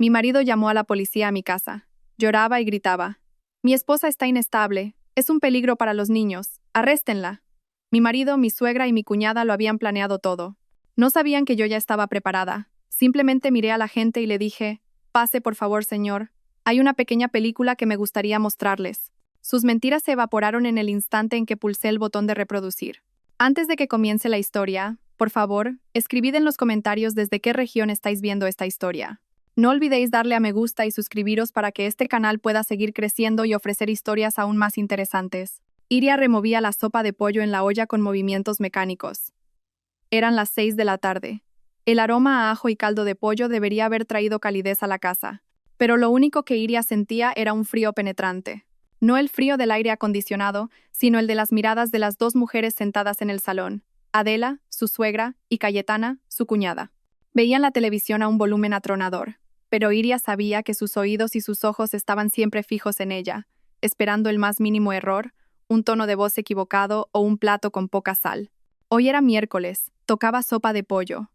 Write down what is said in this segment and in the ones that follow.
Mi marido llamó a la policía a mi casa. Lloraba y gritaba. Mi esposa está inestable. Es un peligro para los niños. Arréstenla. Mi marido, mi suegra y mi cuñada lo habían planeado todo. No sabían que yo ya estaba preparada. Simplemente miré a la gente y le dije, pase por favor, señor. Hay una pequeña película que me gustaría mostrarles. Sus mentiras se evaporaron en el instante en que pulsé el botón de reproducir. Antes de que comience la historia, por favor, escribid en los comentarios desde qué región estáis viendo esta historia. No olvidéis darle a me gusta y suscribiros para que este canal pueda seguir creciendo y ofrecer historias aún más interesantes. Iria removía la sopa de pollo en la olla con movimientos mecánicos. Eran las 6 de la tarde. El aroma a ajo y caldo de pollo debería haber traído calidez a la casa. Pero lo único que Iria sentía era un frío penetrante. No el frío del aire acondicionado, sino el de las miradas de las dos mujeres sentadas en el salón. Adela, su suegra, y Cayetana, su cuñada. Veían la televisión a un volumen atronador, pero Iria sabía que sus oídos y sus ojos estaban siempre fijos en ella, esperando el más mínimo error, un tono de voz equivocado o un plato con poca sal. Hoy era miércoles, tocaba sopa de pollo.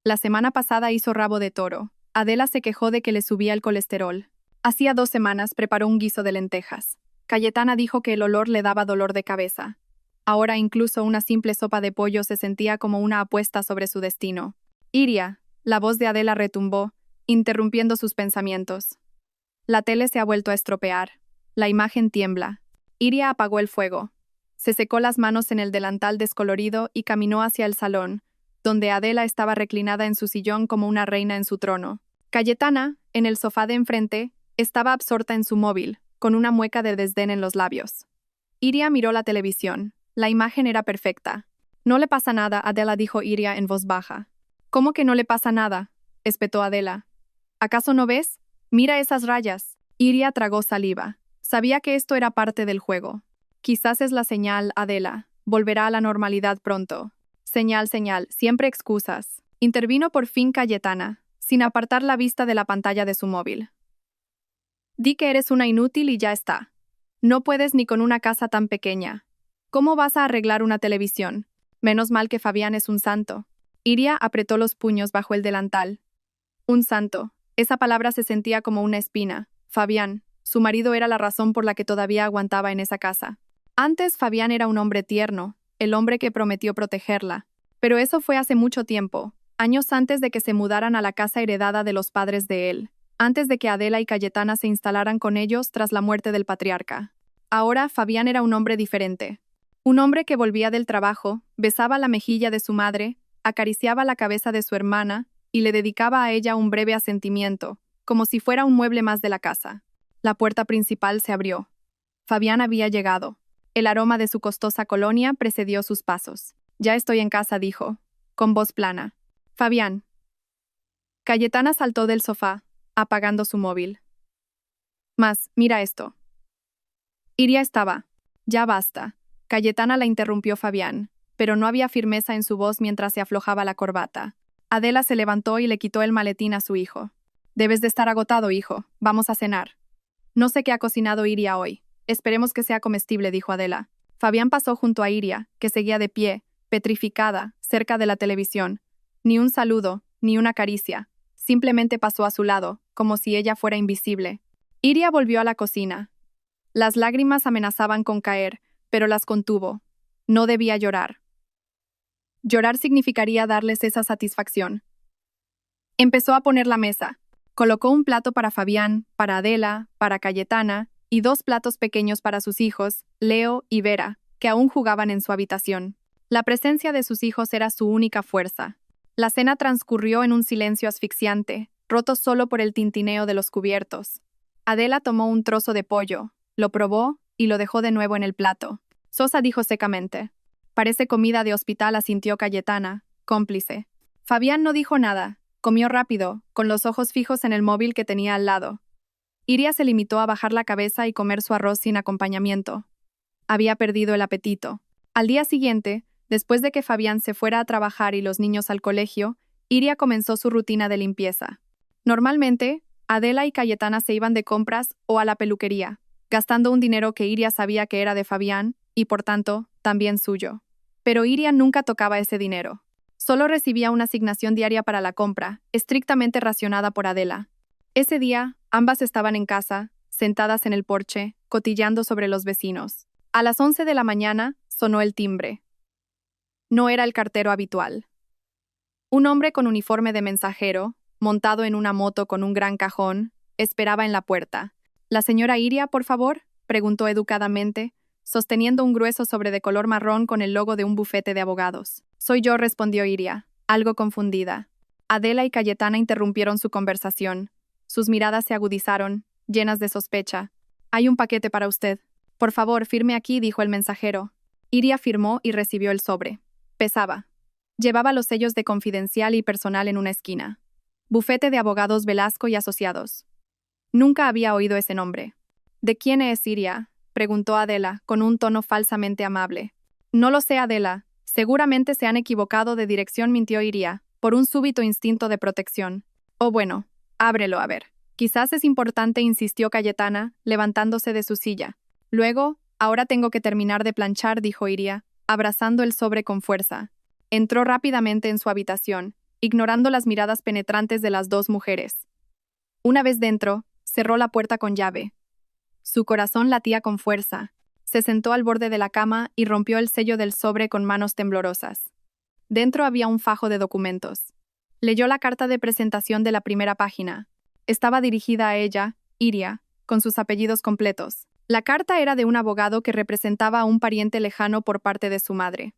La semana pasada hizo rabo de toro. Adela se quejó de que le subía el colesterol. Hacía 2 semanas preparó un guiso de lentejas. Cayetana dijo que el olor le daba dolor de cabeza. Ahora incluso una simple sopa de pollo se sentía como una apuesta sobre su destino. Iria, la voz de Adela retumbó, interrumpiendo sus pensamientos. La tele se ha vuelto a estropear. La imagen tiembla. Iria apagó el fuego. Se secó las manos en el delantal descolorido y caminó hacia el salón, donde Adela estaba reclinada en su sillón como una reina en su trono. Cayetana, en el sofá de enfrente, estaba absorta en su móvil, con una mueca de desdén en los labios. Iria miró la televisión. La imagen era perfecta. No le pasa nada, Adela dijo Iria en voz baja. ¿Cómo que no le pasa nada?, espetó Adela. ¿Acaso no ves? Mira esas rayas. Iria tragó saliva. Sabía que esto era parte del juego. Quizás es la señal, Adela. Volverá a la normalidad pronto. Señal, siempre excusas. Intervino por fin Cayetana, sin apartar la vista de la pantalla de su móvil. Di que eres una inútil y ya está. No puedes ni con una casa tan pequeña. ¿Cómo vas a arreglar una televisión? Menos mal que Fabián es un santo. Iria apretó los puños bajo el delantal. Un santo. Esa palabra se sentía como una espina. Fabián, su marido, era la razón por la que todavía aguantaba en esa casa. Antes Fabián era un hombre tierno, el hombre que prometió protegerla. Pero eso fue hace mucho tiempo, años antes de que se mudaran a la casa heredada de los padres de él, antes de que Adela y Cayetana se instalaran con ellos tras la muerte del patriarca. Ahora Fabián era un hombre diferente. Un hombre que volvía del trabajo, besaba la mejilla de su madre, acariciaba la cabeza de su hermana y le dedicaba a ella un breve asentimiento, como si fuera un mueble más de la casa. La puerta principal se abrió. Fabián había llegado. El aroma de su costosa colonia precedió sus pasos. Ya estoy en casa, dijo, con voz plana. Fabián. Cayetana saltó del sofá, apagando su móvil. Mira esto. Iria estaba. Ya basta. Cayetana la interrumpió Fabián, pero no había firmeza en su voz mientras se aflojaba la corbata. Adela se levantó y le quitó el maletín a su hijo. Debes de estar agotado, hijo. Vamos a cenar. No sé qué ha cocinado Iria hoy. Esperemos que sea comestible, dijo Adela. Fabián pasó junto a Iria, que seguía de pie, petrificada, cerca de la televisión. Ni un saludo, ni una caricia. Simplemente pasó a su lado, como si ella fuera invisible. Iria volvió a la cocina. Las lágrimas amenazaban con caer, pero las contuvo. No debía llorar. Llorar significaría darles esa satisfacción. Empezó a poner la mesa. Colocó un plato para Fabián, para Adela, para Cayetana, y 2 platos pequeños para sus hijos, Leo y Vera, que aún jugaban en su habitación. La presencia de sus hijos era su única fuerza. La cena transcurrió en un silencio asfixiante, roto solo por el tintineo de los cubiertos. Adela tomó un trozo de pollo, lo probó y lo dejó de nuevo en el plato. Sosa dijo secamente. Parece comida de hospital, asintió Cayetana, cómplice. Fabián no dijo nada. Comió rápido, con los ojos fijos en el móvil que tenía al lado. Iria se limitó a bajar la cabeza y comer su arroz sin acompañamiento. Había perdido el apetito. Al día siguiente, después de que Fabián se fuera a trabajar y los niños al colegio, Iria comenzó su rutina de limpieza. Normalmente, Adela y Cayetana se iban de compras o a la peluquería, gastando un dinero que Iria sabía que era de Fabián y, por tanto, también suyo. Pero Iria nunca tocaba ese dinero. Solo recibía una asignación diaria para la compra, estrictamente racionada por Adela. Ese día, ambas estaban en casa, sentadas en el porche, cotilleando sobre los vecinos. A las 11 de la mañana, sonó el timbre. No era el cartero habitual. Un hombre con uniforme de mensajero, montado en una moto con un gran cajón, esperaba en la puerta. ¿La señora Iria, por favor?, preguntó educadamente, sosteniendo un grueso sobre de color marrón con el logo de un bufete de abogados. Soy yo, respondió Iria, algo confundida. Adela y Cayetana interrumpieron su conversación. Sus miradas se agudizaron, llenas de sospecha. Hay un paquete para usted. Por favor, firme aquí, dijo el mensajero. Iria firmó y recibió el sobre. Pesaba. Llevaba los sellos de confidencial y personal en una esquina. Bufete de abogados Velasco y Asociados. Nunca había oído ese nombre. ¿De quién es Iria?, preguntó Adela, con un tono falsamente amable. No lo sé, Adela. Seguramente se han equivocado de dirección, mintió Iria, por un súbito instinto de protección. Oh, bueno, ábrelo a ver. Quizás es importante, insistió Cayetana, levantándose de su silla. Luego, ahora tengo que terminar de planchar, dijo Iria, abrazando el sobre con fuerza. Entró rápidamente en su habitación, ignorando las miradas penetrantes de las dos mujeres. Una vez dentro, cerró la puerta con llave. Su corazón latía con fuerza. Se sentó al borde de la cama y rompió el sello del sobre con manos temblorosas. Dentro había un fajo de documentos. Leyó la carta de presentación de la primera página. Estaba dirigida a ella, Iria, con sus apellidos completos. La carta era de un abogado que representaba a un pariente lejano por parte de su madre.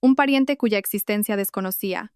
Un pariente cuya existencia desconocía.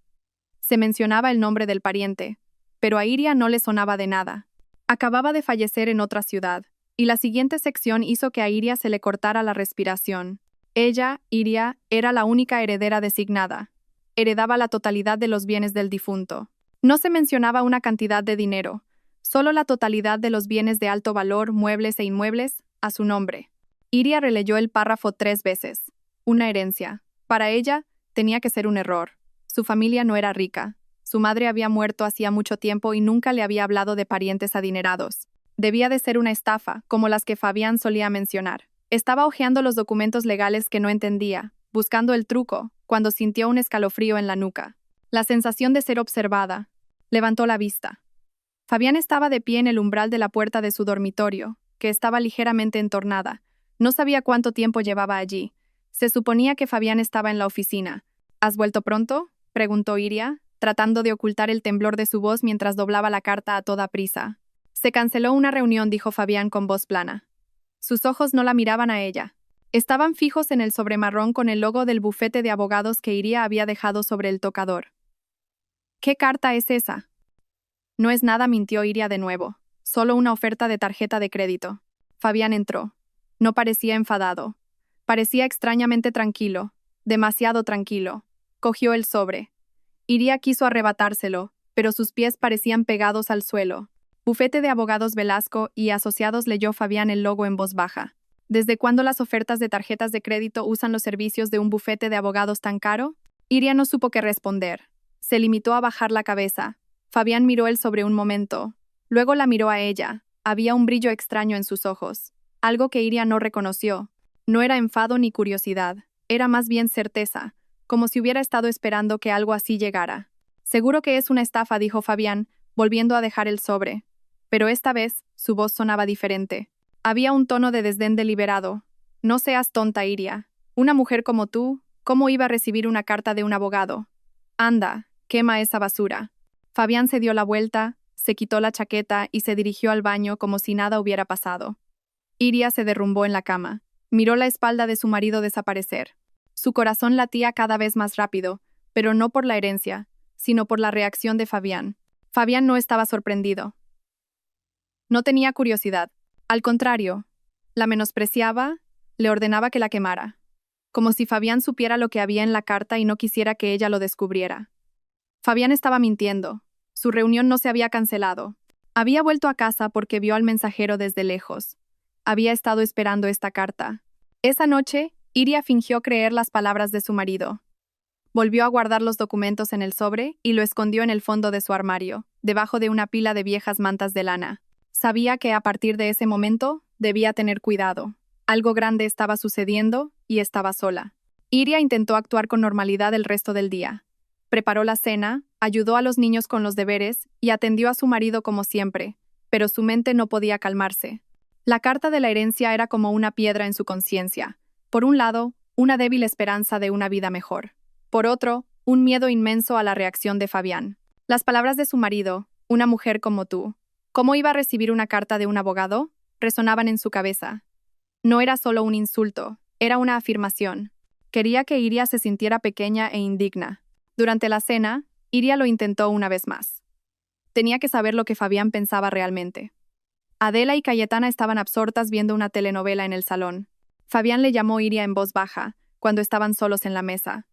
Se mencionaba el nombre del pariente, pero a Iria no le sonaba de nada. Acababa de fallecer en otra ciudad, y la siguiente sección hizo que a Iria se le cortara la respiración. Ella, Iria, era la única heredera designada. Heredaba la totalidad de los bienes del difunto. No se mencionaba una cantidad de dinero, solo la totalidad de los bienes de alto valor, muebles e inmuebles, a su nombre. Iria releyó el párrafo 3 veces. Una herencia. Para ella, tenía que ser un error. Su familia no era rica. Su madre había muerto hacía mucho tiempo y nunca le había hablado de parientes adinerados. Debía de ser una estafa, como las que Fabián solía mencionar. Estaba hojeando los documentos legales que no entendía, buscando el truco, cuando sintió un escalofrío en la nuca. La sensación de ser observada. Levantó la vista. Fabián estaba de pie en el umbral de la puerta de su dormitorio, que estaba ligeramente entornada. No sabía cuánto tiempo llevaba allí. Se suponía que Fabián estaba en la oficina. ¿Has vuelto pronto?, preguntó Iria, tratando de ocultar el temblor de su voz mientras doblaba la carta a toda prisa. Se canceló una reunión, dijo Fabián con voz plana. Sus ojos no la miraban a ella. Estaban fijos en el sobremarrón con el logo del bufete de abogados que Iria había dejado sobre el tocador. ¿Qué carta es esa? No es nada, mintió Iria de nuevo. Solo una oferta de tarjeta de crédito. Fabián entró. No parecía enfadado. Parecía extrañamente tranquilo. Demasiado tranquilo. Cogió el sobre. Iria quiso arrebatárselo, pero sus pies parecían pegados al suelo. Bufete de abogados Velasco y Asociados, leyó Fabián el logo en voz baja. ¿Desde cuándo las ofertas de tarjetas de crédito usan los servicios de un bufete de abogados tan caro? Iria no supo qué responder. Se limitó a bajar la cabeza. Fabián miró el sobre un momento. Luego la miró a ella. Había un brillo extraño en sus ojos. Algo que Iria no reconoció. No era enfado ni curiosidad. Era más bien certeza, como si hubiera estado esperando que algo así llegara. Seguro que es una estafa, dijo Fabián, volviendo a dejar el sobre. Pero esta vez, su voz sonaba diferente. Había un tono de desdén deliberado. No seas tonta, Iria. Una mujer como tú, ¿cómo iba a recibir una carta de un abogado? Anda, quema esa basura. Fabián se dio la vuelta, se quitó la chaqueta y se dirigió al baño como si nada hubiera pasado. Iria se derrumbó en la cama. Miró la espalda de su marido desaparecer. Su corazón latía cada vez más rápido, pero no por la herencia, sino por la reacción de Fabián. Fabián no estaba sorprendido. No tenía curiosidad. Al contrario, la menospreciaba, le ordenaba que la quemara. Como si Fabián supiera lo que había en la carta y no quisiera que ella lo descubriera. Fabián estaba mintiendo. Su reunión no se había cancelado. Había vuelto a casa porque vio al mensajero desde lejos. Había estado esperando esta carta. Esa noche, Iria fingió creer las palabras de su marido. Volvió a guardar los documentos en el sobre y lo escondió en el fondo de su armario, debajo de una pila de viejas mantas de lana. Sabía que a partir de ese momento debía tener cuidado. Algo grande estaba sucediendo y estaba sola. Iria intentó actuar con normalidad el resto del día. Preparó la cena, ayudó a los niños con los deberes y atendió a su marido como siempre, pero su mente no podía calmarse. La carta de la herencia era como una piedra en su conciencia. Por un lado, una débil esperanza de una vida mejor. Por otro, un miedo inmenso a la reacción de Fabián. Las palabras de su marido, una mujer como tú, ¿cómo iba a recibir una carta de un abogado?, resonaban en su cabeza. No era solo un insulto, era una afirmación. Quería que Iria se sintiera pequeña e indigna. Durante la cena, Iria lo intentó una vez más. Tenía que saber lo que Fabián pensaba realmente. Adela y Cayetana estaban absortas viendo una telenovela en el salón. Fabián le llamó Iria en voz baja, cuando estaban solos en la mesa.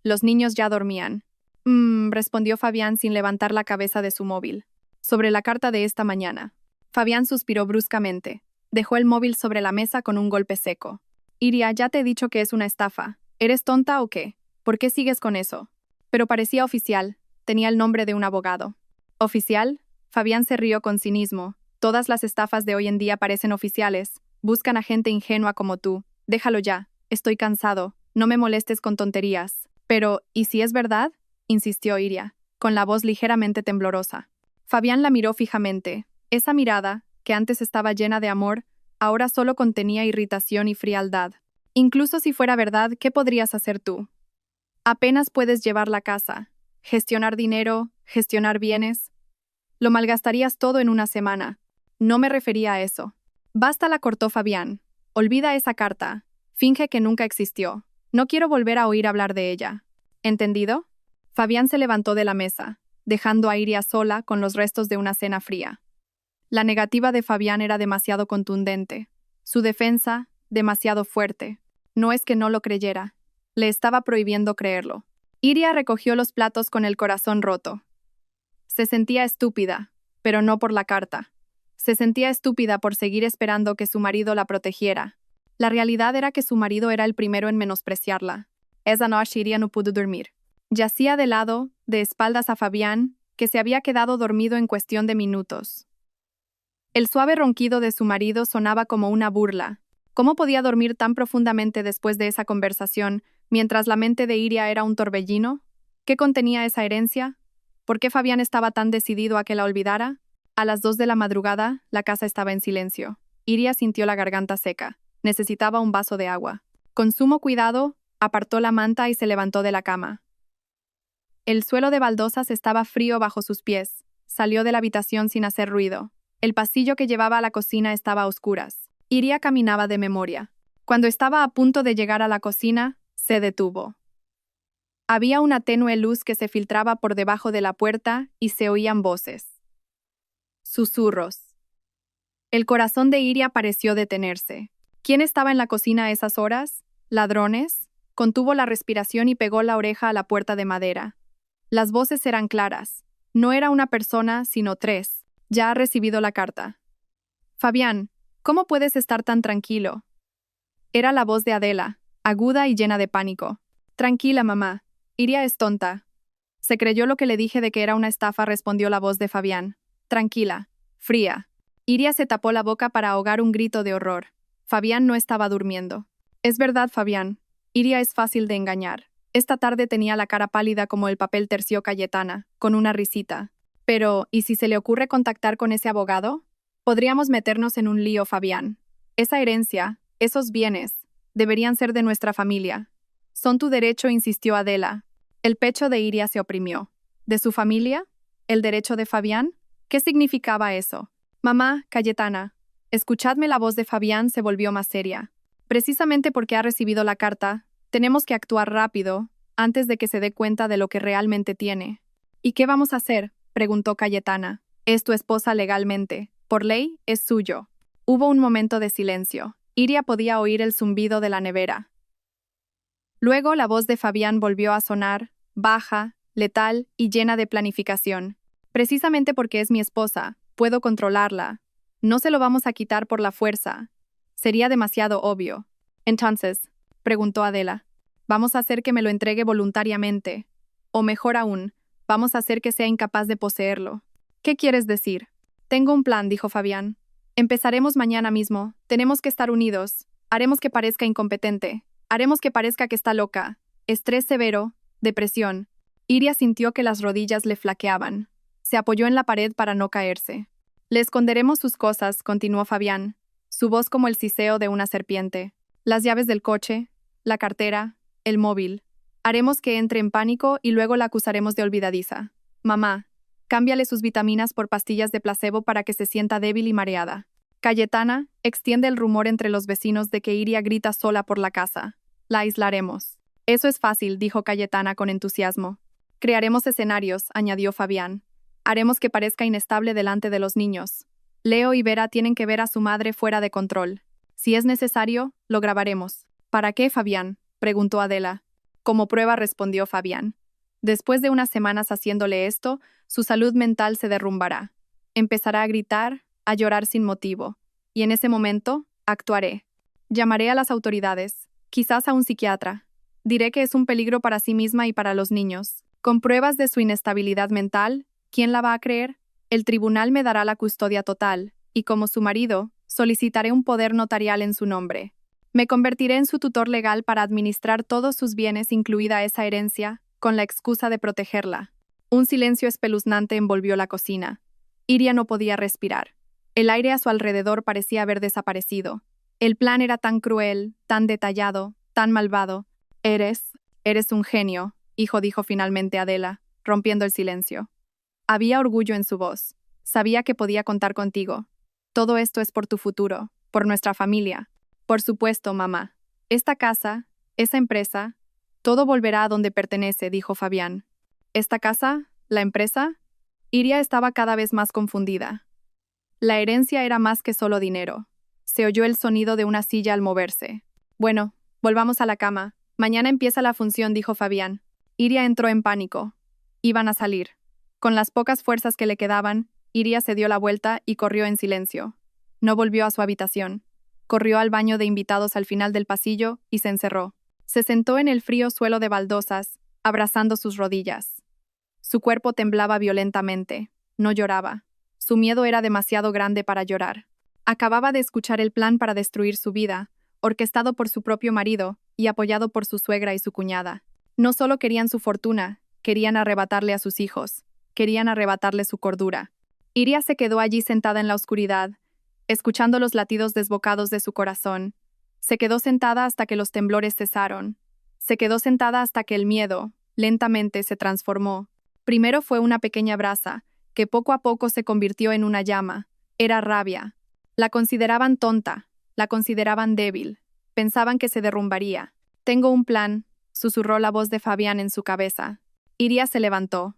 Los niños ya dormían. Respondió Fabián sin levantar la cabeza de su móvil. Sobre la carta de esta mañana. Fabián suspiró bruscamente. Dejó el móvil sobre la mesa con un golpe seco. Iria, ya te he dicho que es una estafa. ¿Eres tonta o qué? ¿Por qué sigues con eso? Pero parecía oficial. Tenía el nombre de un abogado. ¿Oficial? Fabián se rió con cinismo. Todas las estafas de hoy en día parecen oficiales. Buscan a gente ingenua como tú. Déjalo ya. Estoy cansado. No me molestes con tonterías. Pero, ¿y si es verdad?, insistió Iria, con la voz ligeramente temblorosa. Fabián la miró fijamente. Esa mirada, que antes estaba llena de amor, ahora solo contenía irritación y frialdad. Incluso si fuera verdad, ¿qué podrías hacer tú? Apenas puedes llevar la casa, gestionar dinero, gestionar bienes. Lo malgastarías todo en una semana. No me refería a eso. Basta, la cortó Fabián. Olvida esa carta. Finge que nunca existió. No quiero volver a oír hablar de ella. ¿Entendido? Fabián se levantó de la mesa, dejando a Iria sola con los restos de una cena fría. La negativa de Fabián era demasiado contundente. Su defensa, demasiado fuerte. No es que no lo creyera. Le estaba prohibiendo creerlo. Iria recogió los platos con el corazón roto. Se sentía estúpida, pero no por la carta. Se sentía estúpida por seguir esperando que su marido la protegiera. La realidad era que su marido era el primero en menospreciarla. Esa noche Iria no pudo dormir. Yacía de lado, de espaldas a Fabián, que se había quedado dormido en cuestión de minutos. El suave ronquido de su marido sonaba como una burla. ¿Cómo podía dormir tan profundamente después de esa conversación, mientras la mente de Iria era un torbellino? ¿Qué contenía esa herencia? ¿Por qué Fabián estaba tan decidido a que la olvidara? A las 2 de la madrugada, la casa estaba en silencio. Iria sintió la garganta seca. Necesitaba un vaso de agua. Con sumo cuidado, apartó la manta y se levantó de la cama. El suelo de baldosas estaba frío bajo sus pies. Salió de la habitación sin hacer ruido. El pasillo que llevaba a la cocina estaba a oscuras. Iria caminaba de memoria. Cuando estaba a punto de llegar a la cocina, se detuvo. Había una tenue luz que se filtraba por debajo de la puerta y se oían voces. Susurros. El corazón de Iria pareció detenerse. ¿Quién estaba en la cocina a esas horas? ¿Ladrones? Contuvo la respiración y pegó la oreja a la puerta de madera. Las voces eran claras. No era una persona, sino 3. Ya ha recibido la carta. Fabián, ¿cómo puedes estar tan tranquilo? Era la voz de Adela, aguda y llena de pánico. Tranquila, mamá. Iria es tonta. Se creyó lo que le dije de que era una estafa, respondió la voz de Fabián. Tranquila. Fría. Iria se tapó la boca para ahogar un grito de horror. Fabián no estaba durmiendo. Es verdad, Fabián. Iria es fácil de engañar. Esta tarde tenía la cara pálida como el papel terció Cayetana, con una risita. Pero, ¿y si se le ocurre contactar con ese abogado? Podríamos meternos en un lío, Fabián. Esa herencia, esos bienes, deberían ser de nuestra familia. Son tu derecho, insistió Adela. El pecho de Iria se oprimió. ¿De su familia? ¿El derecho de Fabián? ¿Qué significaba eso? Mamá, Cayetana. Escuchadme, la voz de Fabián se volvió más seria. Precisamente porque ha recibido la carta, tenemos que actuar rápido, antes de que se dé cuenta de lo que realmente tiene. ¿Y qué vamos a hacer?, preguntó Cayetana. Es tu esposa legalmente. Por ley, es suyo. Hubo un momento de silencio. Iria podía oír el zumbido de la nevera. Luego la voz de Fabián volvió a sonar, baja, letal y llena de planificación. Precisamente porque es mi esposa, puedo controlarla. No se lo vamos a quitar por la fuerza. Sería demasiado obvio. Entonces, preguntó Adela, ¿vamos a hacer que me lo entregue voluntariamente? O mejor aún, vamos a hacer que sea incapaz de poseerlo. ¿Qué quieres decir? Tengo un plan, dijo Fabián. Empezaremos mañana mismo. Tenemos que estar unidos. Haremos que parezca incompetente. Haremos que parezca que está loca. Estrés severo, depresión. Iria sintió que las rodillas le flaqueaban. Se apoyó en la pared para no caerse. Le esconderemos sus cosas, continuó Fabián, su voz como el siseo de una serpiente. Las llaves del coche, la cartera, el móvil. Haremos que entre en pánico y luego la acusaremos de olvidadiza. Mamá, cámbiale sus vitaminas por pastillas de placebo para que se sienta débil y mareada. Cayetana, extiende el rumor entre los vecinos de que Iria grita sola por la casa. La aislaremos. Eso es fácil, dijo Cayetana con entusiasmo. Crearemos escenarios, añadió Fabián. Haremos que parezca inestable delante de los niños. Leo y Vera tienen que ver a su madre fuera de control. Si es necesario, lo grabaremos. ¿Para qué, Fabián?, preguntó Adela. Como prueba, respondió Fabián. Después de unas semanas haciéndole esto, su salud mental se derrumbará. Empezará a gritar, a llorar sin motivo. Y en ese momento, actuaré. Llamaré a las autoridades, quizás a un psiquiatra. Diré que es un peligro para sí misma y para los niños. Con pruebas de su inestabilidad mental, ¿quién la va a creer? El tribunal me dará la custodia total, y como su marido, solicitaré un poder notarial en su nombre. Me convertiré en su tutor legal para administrar todos sus bienes, incluida esa herencia, con la excusa de protegerla. Un silencio espeluznante envolvió la cocina. Iria no podía respirar. El aire a su alrededor parecía haber desaparecido. El plan era tan cruel, tan detallado, tan malvado. Eres un genio, hijo, dijo finalmente Adela, rompiendo el silencio. Había orgullo en su voz. Sabía que podía contar contigo. Todo esto es por tu futuro, por nuestra familia. Por supuesto, mamá. Esta casa, esa empresa, todo volverá a donde pertenece, dijo Fabián. ¿Esta casa? ¿La empresa? Iria estaba cada vez más confundida. La herencia era más que solo dinero. Se oyó el sonido de una silla al moverse. Bueno, volvamos a la cama. Mañana empieza la función, dijo Fabián. Iria entró en pánico. Iban a salir. Con las pocas fuerzas que le quedaban, Iria se dio la vuelta y corrió en silencio. No volvió a su habitación. Corrió al baño de invitados al final del pasillo y se encerró. Se sentó en el frío suelo de baldosas, abrazando sus rodillas. Su cuerpo temblaba violentamente. No lloraba. Su miedo era demasiado grande para llorar. Acababa de escuchar el plan para destruir su vida, orquestado por su propio marido y apoyado por su suegra y su cuñada. No solo querían su fortuna, querían arrebatarle a sus hijos. Querían arrebatarle su cordura. Iria se quedó allí sentada en la oscuridad, escuchando los latidos desbocados de su corazón. Se quedó sentada hasta que los temblores cesaron. Se quedó sentada hasta que el miedo, lentamente, se transformó. Primero fue una pequeña brasa, que poco a poco se convirtió en una llama. Era rabia. La consideraban tonta, la consideraban débil. Pensaban que se derrumbaría. Tengo un plan, susurró la voz de Fabián en su cabeza. Iria se levantó.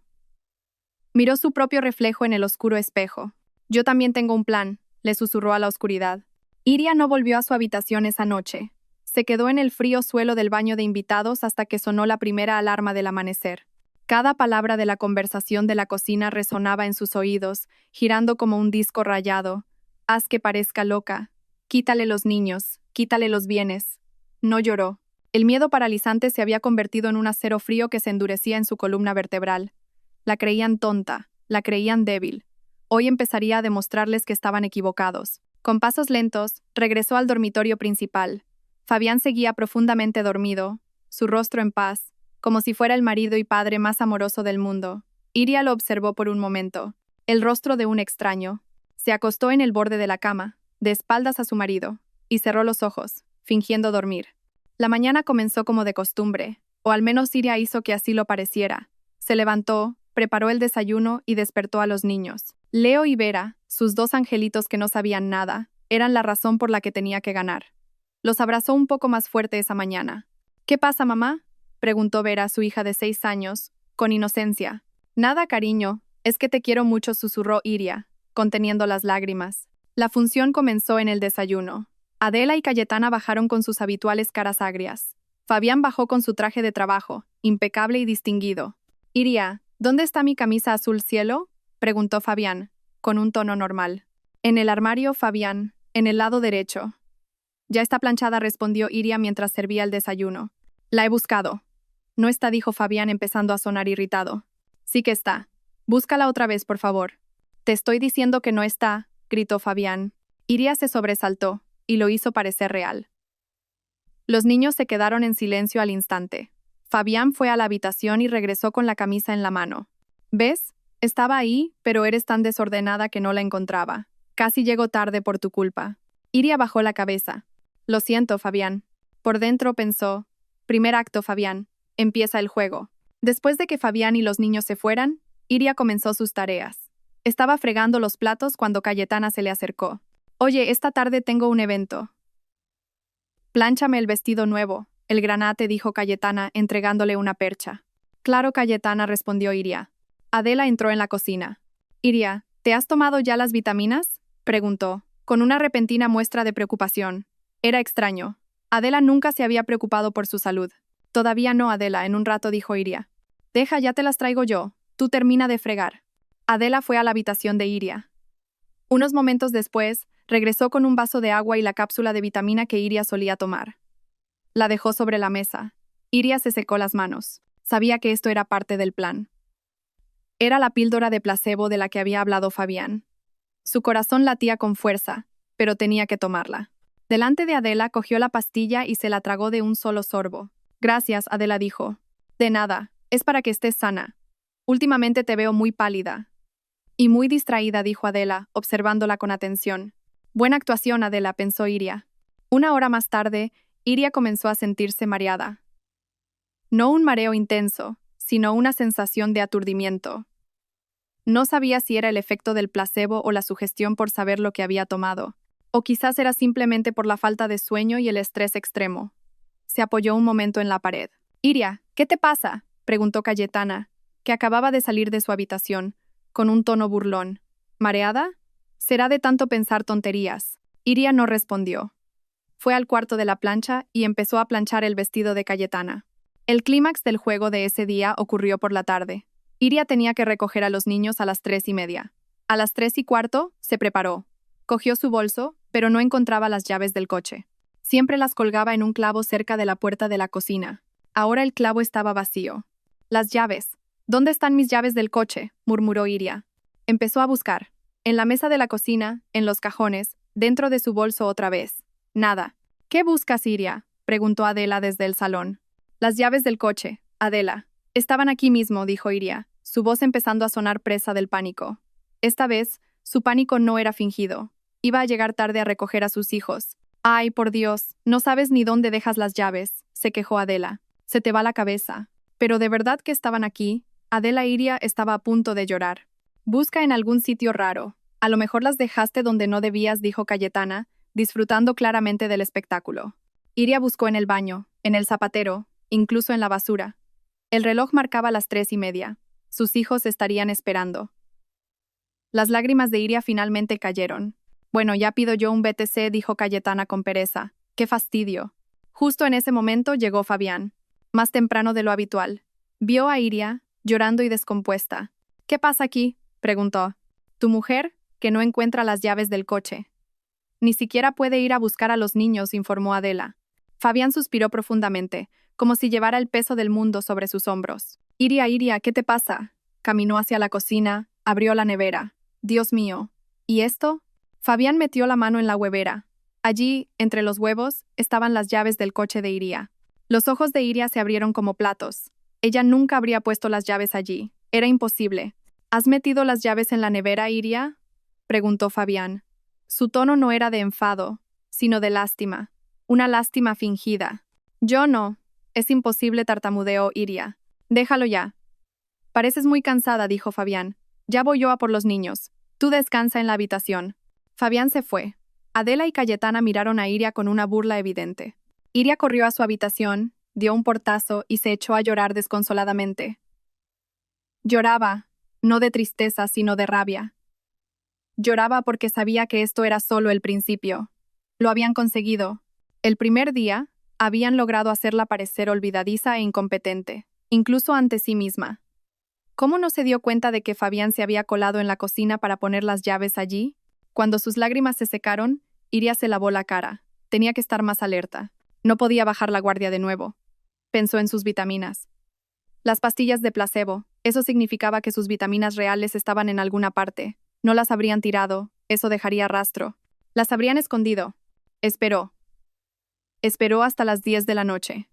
Miró su propio reflejo en el oscuro espejo. Yo también tengo un plan, le susurró a la oscuridad. Iria no volvió a su habitación esa noche. Se quedó en el frío suelo del baño de invitados hasta que sonó la primera alarma del amanecer. Cada palabra de la conversación de la cocina resonaba en sus oídos, girando como un disco rayado. Haz que parezca loca. Quítale los niños, quítale los bienes. No lloró. El miedo paralizante se había convertido en un acero frío que se endurecía en su columna vertebral. La creían tonta, la creían débil. Hoy empezaría a demostrarles que estaban equivocados. Con pasos lentos, regresó al dormitorio principal. Fabián seguía profundamente dormido, su rostro en paz, como si fuera el marido y padre más amoroso del mundo. Iria lo observó por un momento, el rostro de un extraño. Se acostó en el borde de la cama, de espaldas a su marido, y cerró los ojos, fingiendo dormir. La mañana comenzó como de costumbre, o al menos Iria hizo que así lo pareciera. Se levantó, preparó el desayuno y despertó a los niños. Leo y Vera, sus dos angelitos que no sabían nada, eran la razón por la que tenía que ganar. Los abrazó un poco más fuerte esa mañana. ¿Qué pasa, mamá?, preguntó Vera, su hija de 6 años, con inocencia. Nada, cariño, es que te quiero mucho, susurró Iria, conteniendo las lágrimas. La función comenzó en el desayuno. Adela y Cayetana bajaron con sus habituales caras agrias. Fabián bajó con su traje de trabajo, impecable y distinguido. Iria, ¿dónde está mi camisa azul cielo?, preguntó Fabián, con un tono normal. En el armario, Fabián, en el lado derecho. Ya está planchada, respondió Iria mientras servía el desayuno. La he buscado. No está, dijo Fabián empezando a sonar irritado. Sí que está. Búscala otra vez, por favor. Te estoy diciendo que no está, gritó Fabián. Iria se sobresaltó, y lo hizo parecer real. Los niños se quedaron en silencio al instante. Fabián fue a la habitación y regresó con la camisa en la mano. ¿Ves? Estaba ahí, pero eres tan desordenada que no la encontraba. Casi llego tarde por tu culpa. Iria bajó la cabeza. Lo siento, Fabián. Por dentro pensó. Primer acto, Fabián. Empieza el juego. Después de que Fabián y los niños se fueran, Iria comenzó sus tareas. Estaba fregando los platos cuando Cayetana se le acercó. Oye, esta tarde tengo un evento. Plánchame el vestido nuevo, el granate, dijo Cayetana, entregándole una percha. Claro, Cayetana, respondió Iria. Adela entró en la cocina. Iria, ¿te has tomado ya las vitaminas? Preguntó, con una repentina muestra de preocupación. Era extraño. Adela nunca se había preocupado por su salud. Todavía no, Adela, en un rato, dijo Iria. Deja, ya te las traigo yo. Tú termina de fregar. Adela fue a la habitación de Iria. Unos momentos después, regresó con un vaso de agua y la cápsula de vitamina que Iria solía tomar. La dejó sobre la mesa. Iria se secó las manos. Sabía que esto era parte del plan. Era la píldora de placebo de la que había hablado Fabián. Su corazón latía con fuerza, pero tenía que tomarla. Delante de Adela cogió la pastilla y se la tragó de un solo sorbo. Gracias, Adela dijo. De nada, es para que estés sana. Últimamente te veo muy pálida. Y muy distraída, dijo Adela, observándola con atención. Buena actuación, Adela, pensó Iria. Una hora más tarde, Iria comenzó a sentirse mareada. No un mareo intenso, sino una sensación de aturdimiento. No sabía si era el efecto del placebo o la sugestión por saber lo que había tomado, o quizás era simplemente por la falta de sueño y el estrés extremo. Se apoyó un momento en la pared. Iria, ¿qué te pasa?, preguntó Cayetana, que acababa de salir de su habitación, con un tono burlón. ¿Mareada? Será de tanto pensar tonterías. Iria no respondió. Fue al cuarto de la plancha y empezó a planchar el vestido de Cayetana. El clímax del juego de ese día ocurrió por la tarde. Iria tenía que recoger a los niños a las 3:30. A las 3:15 se preparó. Cogió su bolso, pero no encontraba las llaves del coche. Siempre las colgaba en un clavo cerca de la puerta de la cocina. Ahora el clavo estaba vacío. Las llaves. ¿Dónde están mis llaves del coche?, murmuró Iria. Empezó a buscar. En la mesa de la cocina, en los cajones, dentro de su bolso otra vez. Nada. ¿Qué buscas, Iria?, preguntó Adela desde el salón. Las llaves del coche, Adela. Estaban aquí mismo, dijo Iria, su voz empezando a sonar presa del pánico. Esta vez, su pánico no era fingido. Iba a llegar tarde a recoger a sus hijos. Ay, por Dios, no sabes ni dónde dejas las llaves, se quejó Adela. Se te va la cabeza. Pero de verdad que estaban aquí. Adela Iria estaba a punto de llorar. Busca en algún sitio raro. A lo mejor las dejaste donde no debías, dijo Cayetana, disfrutando claramente del espectáculo. Iria buscó en el baño, en el zapatero, incluso en la basura. El reloj marcaba las 3:30. Sus hijos estarían esperando. Las lágrimas de Iria finalmente cayeron. Bueno, ya pido yo un BTC, dijo Cayetana con pereza. ¡Qué fastidio! Justo en ese momento llegó Fabián, más temprano de lo habitual. Vio a Iria, llorando y descompuesta. ¿Qué pasa aquí?, preguntó. Tu mujer, que no encuentra las llaves del coche. Ni siquiera puede ir a buscar a los niños, informó Adela. Fabián suspiró profundamente, como si llevara el peso del mundo sobre sus hombros. Iria, Iria, ¿qué te pasa? Caminó hacia la cocina, abrió la nevera. Dios mío. ¿Y esto? Fabián metió la mano en la huevera. Allí, entre los huevos, estaban las llaves del coche de Iria. Los ojos de Iria se abrieron como platos. Ella nunca habría puesto las llaves allí. Era imposible. ¿Has metido las llaves en la nevera, Iria?, preguntó Fabián. Su tono no era de enfado, sino de lástima. Una lástima fingida. Yo no. Es imposible, tartamudeó Iria. Déjalo ya. Pareces muy cansada, dijo Fabián. Ya voy yo a por los niños. Tú descansa en la habitación. Fabián se fue. Adela y Cayetana miraron a Iria con una burla evidente. Iria corrió a su habitación, dio un portazo y se echó a llorar desconsoladamente. Lloraba, no de tristeza, sino de rabia. Lloraba porque sabía que esto era solo el principio. Lo habían conseguido. El primer día, habían logrado hacerla parecer olvidadiza e incompetente, incluso ante sí misma. ¿Cómo no se dio cuenta de que Fabián se había colado en la cocina para poner las llaves allí? Cuando sus lágrimas se secaron, Iria se lavó la cara. Tenía que estar más alerta. No podía bajar la guardia de nuevo. Pensó en sus vitaminas. Las pastillas de placebo. Eso significaba que sus vitaminas reales estaban en alguna parte. No las habrían tirado. Eso dejaría rastro. Las habrían escondido. Esperó. Esperó hasta las 10 de la noche.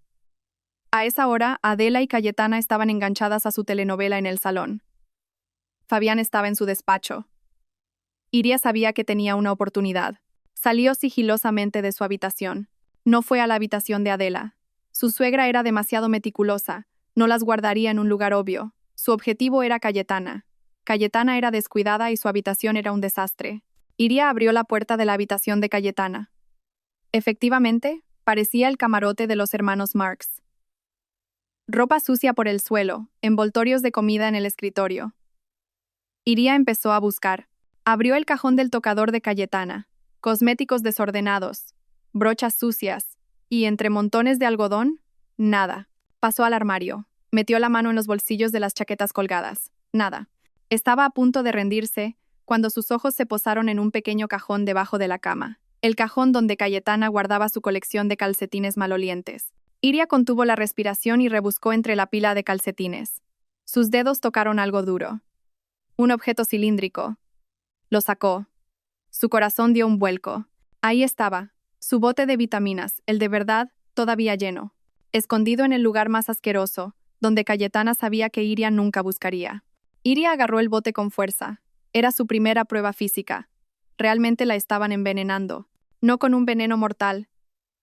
A esa hora, Adela y Cayetana estaban enganchadas a su telenovela en el salón. Fabián estaba en su despacho. Iria sabía que tenía una oportunidad. Salió sigilosamente de su habitación. No fue a la habitación de Adela. Su suegra era demasiado meticulosa, no las guardaría en un lugar obvio. Su objetivo era Cayetana. Cayetana era descuidada y su habitación era un desastre. Iria abrió la puerta de la habitación de Cayetana. Efectivamente, parecía el camarote de los hermanos Marx. Ropa sucia por el suelo, envoltorios de comida en el escritorio. Iria empezó a buscar. Abrió el cajón del tocador de Cayetana. Cosméticos desordenados, brochas sucias, y entre montones de algodón, nada. Pasó al armario. Metió la mano en los bolsillos de las chaquetas colgadas. Nada. Estaba a punto de rendirse cuando sus ojos se posaron en un pequeño cajón debajo de la cama. El cajón donde Cayetana guardaba su colección de calcetines malolientes. Iria contuvo la respiración y rebuscó entre la pila de calcetines. Sus dedos tocaron algo duro. Un objeto cilíndrico. Lo sacó. Su corazón dio un vuelco. Ahí estaba, su bote de vitaminas, el de verdad, todavía lleno. Escondido en el lugar más asqueroso, donde Cayetana sabía que Iria nunca buscaría. Iria agarró el bote con fuerza. Era su primera prueba física. Realmente la estaban envenenando. No con un veneno mortal,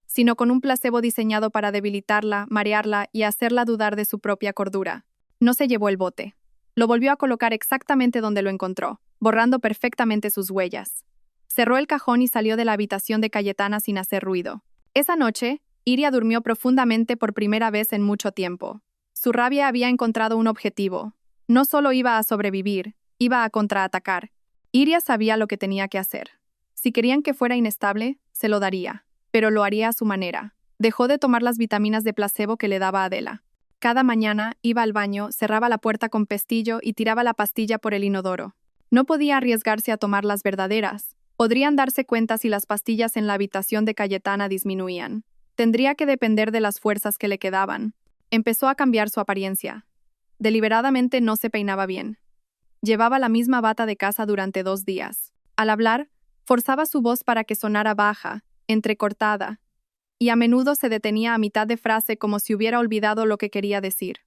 sino con un placebo diseñado para debilitarla, marearla y hacerla dudar de su propia cordura. No se llevó el bote. Lo volvió a colocar exactamente donde lo encontró, borrando perfectamente sus huellas. Cerró el cajón y salió de la habitación de Cayetana sin hacer ruido. Esa noche, Iria durmió profundamente por primera vez en mucho tiempo. Su rabia había encontrado un objetivo. No solo iba a sobrevivir, iba a contraatacar. Iria sabía lo que tenía que hacer. Si querían que fuera inestable, se lo daría, pero lo haría a su manera. Dejó de tomar las vitaminas de placebo que le daba Adela. Cada mañana iba al baño, cerraba la puerta con pestillo y tiraba la pastilla por el inodoro. No podía arriesgarse a tomar las verdaderas. Podrían darse cuenta si las pastillas en la habitación de Cayetana disminuían. Tendría que depender de las fuerzas que le quedaban. Empezó a cambiar su apariencia. Deliberadamente no se peinaba bien. Llevaba la misma bata de casa durante 2 días. Al hablar, forzaba su voz para que sonara baja, entrecortada, y a menudo se detenía a mitad de frase como si hubiera olvidado lo que quería decir.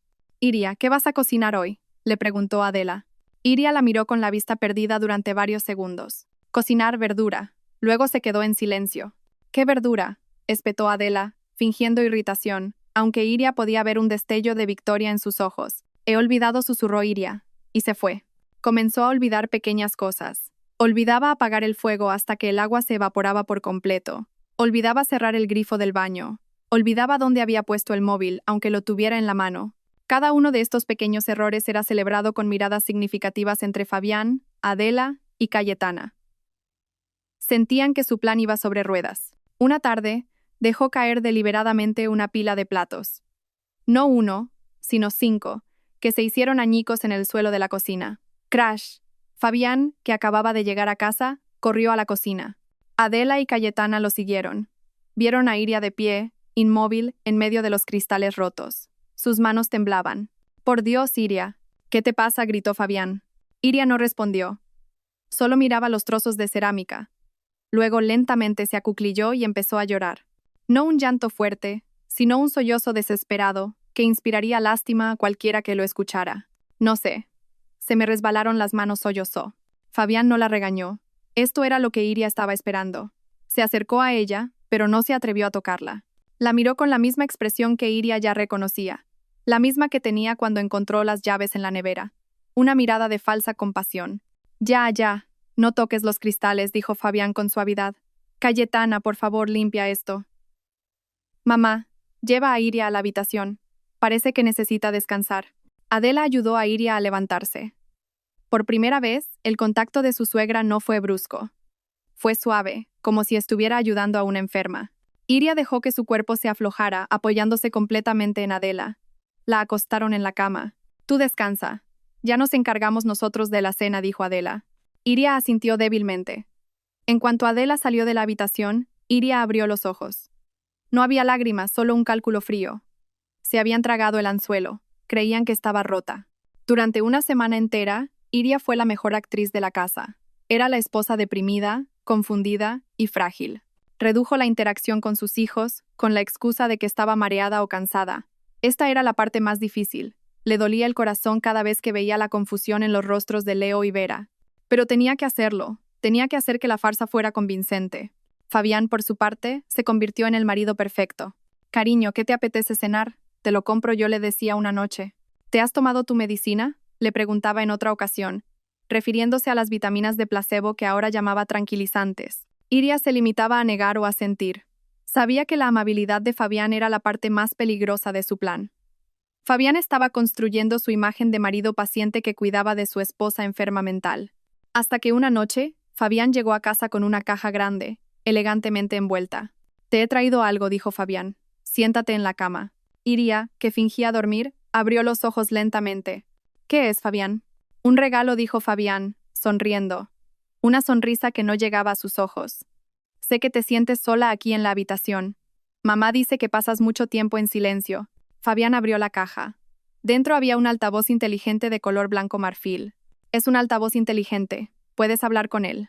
«Iria, ¿qué vas a cocinar hoy?», le preguntó Adela. Iria la miró con la vista perdida durante varios segundos. «Cocinar verdura». Luego se quedó en silencio. «¿Qué verdura?», espetó Adela, fingiendo irritación, aunque Iria podía ver un destello de victoria en sus ojos. «He olvidado», susurró Iria, y se fue. Comenzó a olvidar pequeñas cosas. Olvidaba apagar el fuego hasta que el agua se evaporaba por completo. Olvidaba cerrar el grifo del baño. Olvidaba dónde había puesto el móvil, aunque lo tuviera en la mano. Cada uno de estos pequeños errores era celebrado con miradas significativas entre Fabián, Adela y Cayetana. Sentían que su plan iba sobre ruedas. Una tarde, dejó caer deliberadamente una pila de platos. No 1, sino 5, que se hicieron añicos en el suelo de la cocina. Crash. Fabián, que acababa de llegar a casa, corrió a la cocina. Adela y Cayetana lo siguieron. Vieron a Iria de pie, inmóvil, en medio de los cristales rotos. Sus manos temblaban. «Por Dios, Iria. ¿Qué te pasa?», gritó Fabián. Iria no respondió. Solo miraba los trozos de cerámica. Luego lentamente se acuclilló y empezó a llorar. No un llanto fuerte, sino un sollozo desesperado que inspiraría lástima a cualquiera que lo escuchara. «No sé. Se me resbalaron las manos», sollozó. Fabián no la regañó. Esto era lo que Iria estaba esperando. Se acercó a ella, pero no se atrevió a tocarla. La miró con la misma expresión que Iria ya reconocía, la misma que tenía cuando encontró las llaves en la nevera. Una mirada de falsa compasión. «Ya, ya. No toques los cristales», dijo Fabián con suavidad. «Cayetana, por favor, limpia esto». «Mamá, lleva a Iria a la habitación. Parece que necesita descansar». Adela ayudó a Iria a levantarse. Por primera vez, el contacto de su suegra no fue brusco. Fue suave, como si estuviera ayudando a una enferma. Iria dejó que su cuerpo se aflojara, apoyándose completamente en Adela. La acostaron en la cama. «Tú descansa. Ya nos encargamos nosotros de la cena», dijo Adela. Iria asintió débilmente. En cuanto Adela salió de la habitación, Iria abrió los ojos. No había lágrimas, solo un cálculo frío. Se habían tragado el anzuelo. Creían que estaba rota. Durante una semana entera, Iria fue la mejor actriz de la casa. Era la esposa deprimida, confundida y frágil. Redujo la interacción con sus hijos, con la excusa de que estaba mareada o cansada. Esta era la parte más difícil. Le dolía el corazón cada vez que veía la confusión en los rostros de Leo y Vera. Pero tenía que hacerlo. Tenía que hacer que la farsa fuera convincente. Fabián, por su parte, se convirtió en el marido perfecto. «Cariño, ¿qué te apetece cenar? Te lo compro yo», le decía una noche. «¿Te has tomado tu medicina?», le preguntaba en otra ocasión, refiriéndose a las vitaminas de placebo que ahora llamaba tranquilizantes. Iria se limitaba a negar o a sentir. Sabía que la amabilidad de Fabián era la parte más peligrosa de su plan. Fabián estaba construyendo su imagen de marido paciente que cuidaba de su esposa enferma mental. Hasta que una noche, Fabián llegó a casa con una caja grande, elegantemente envuelta. «Te he traído algo», dijo Fabián. «Siéntate en la cama». Iria, que fingía dormir, abrió los ojos lentamente. «¿Qué es, Fabián?» «Un regalo», dijo Fabián, sonriendo. Una sonrisa que no llegaba a sus ojos. «Sé que te sientes sola aquí en la habitación. Mamá dice que pasas mucho tiempo en silencio». Fabián abrió la caja. Dentro había un altavoz inteligente de color blanco marfil. «Es un altavoz inteligente. Puedes hablar con él.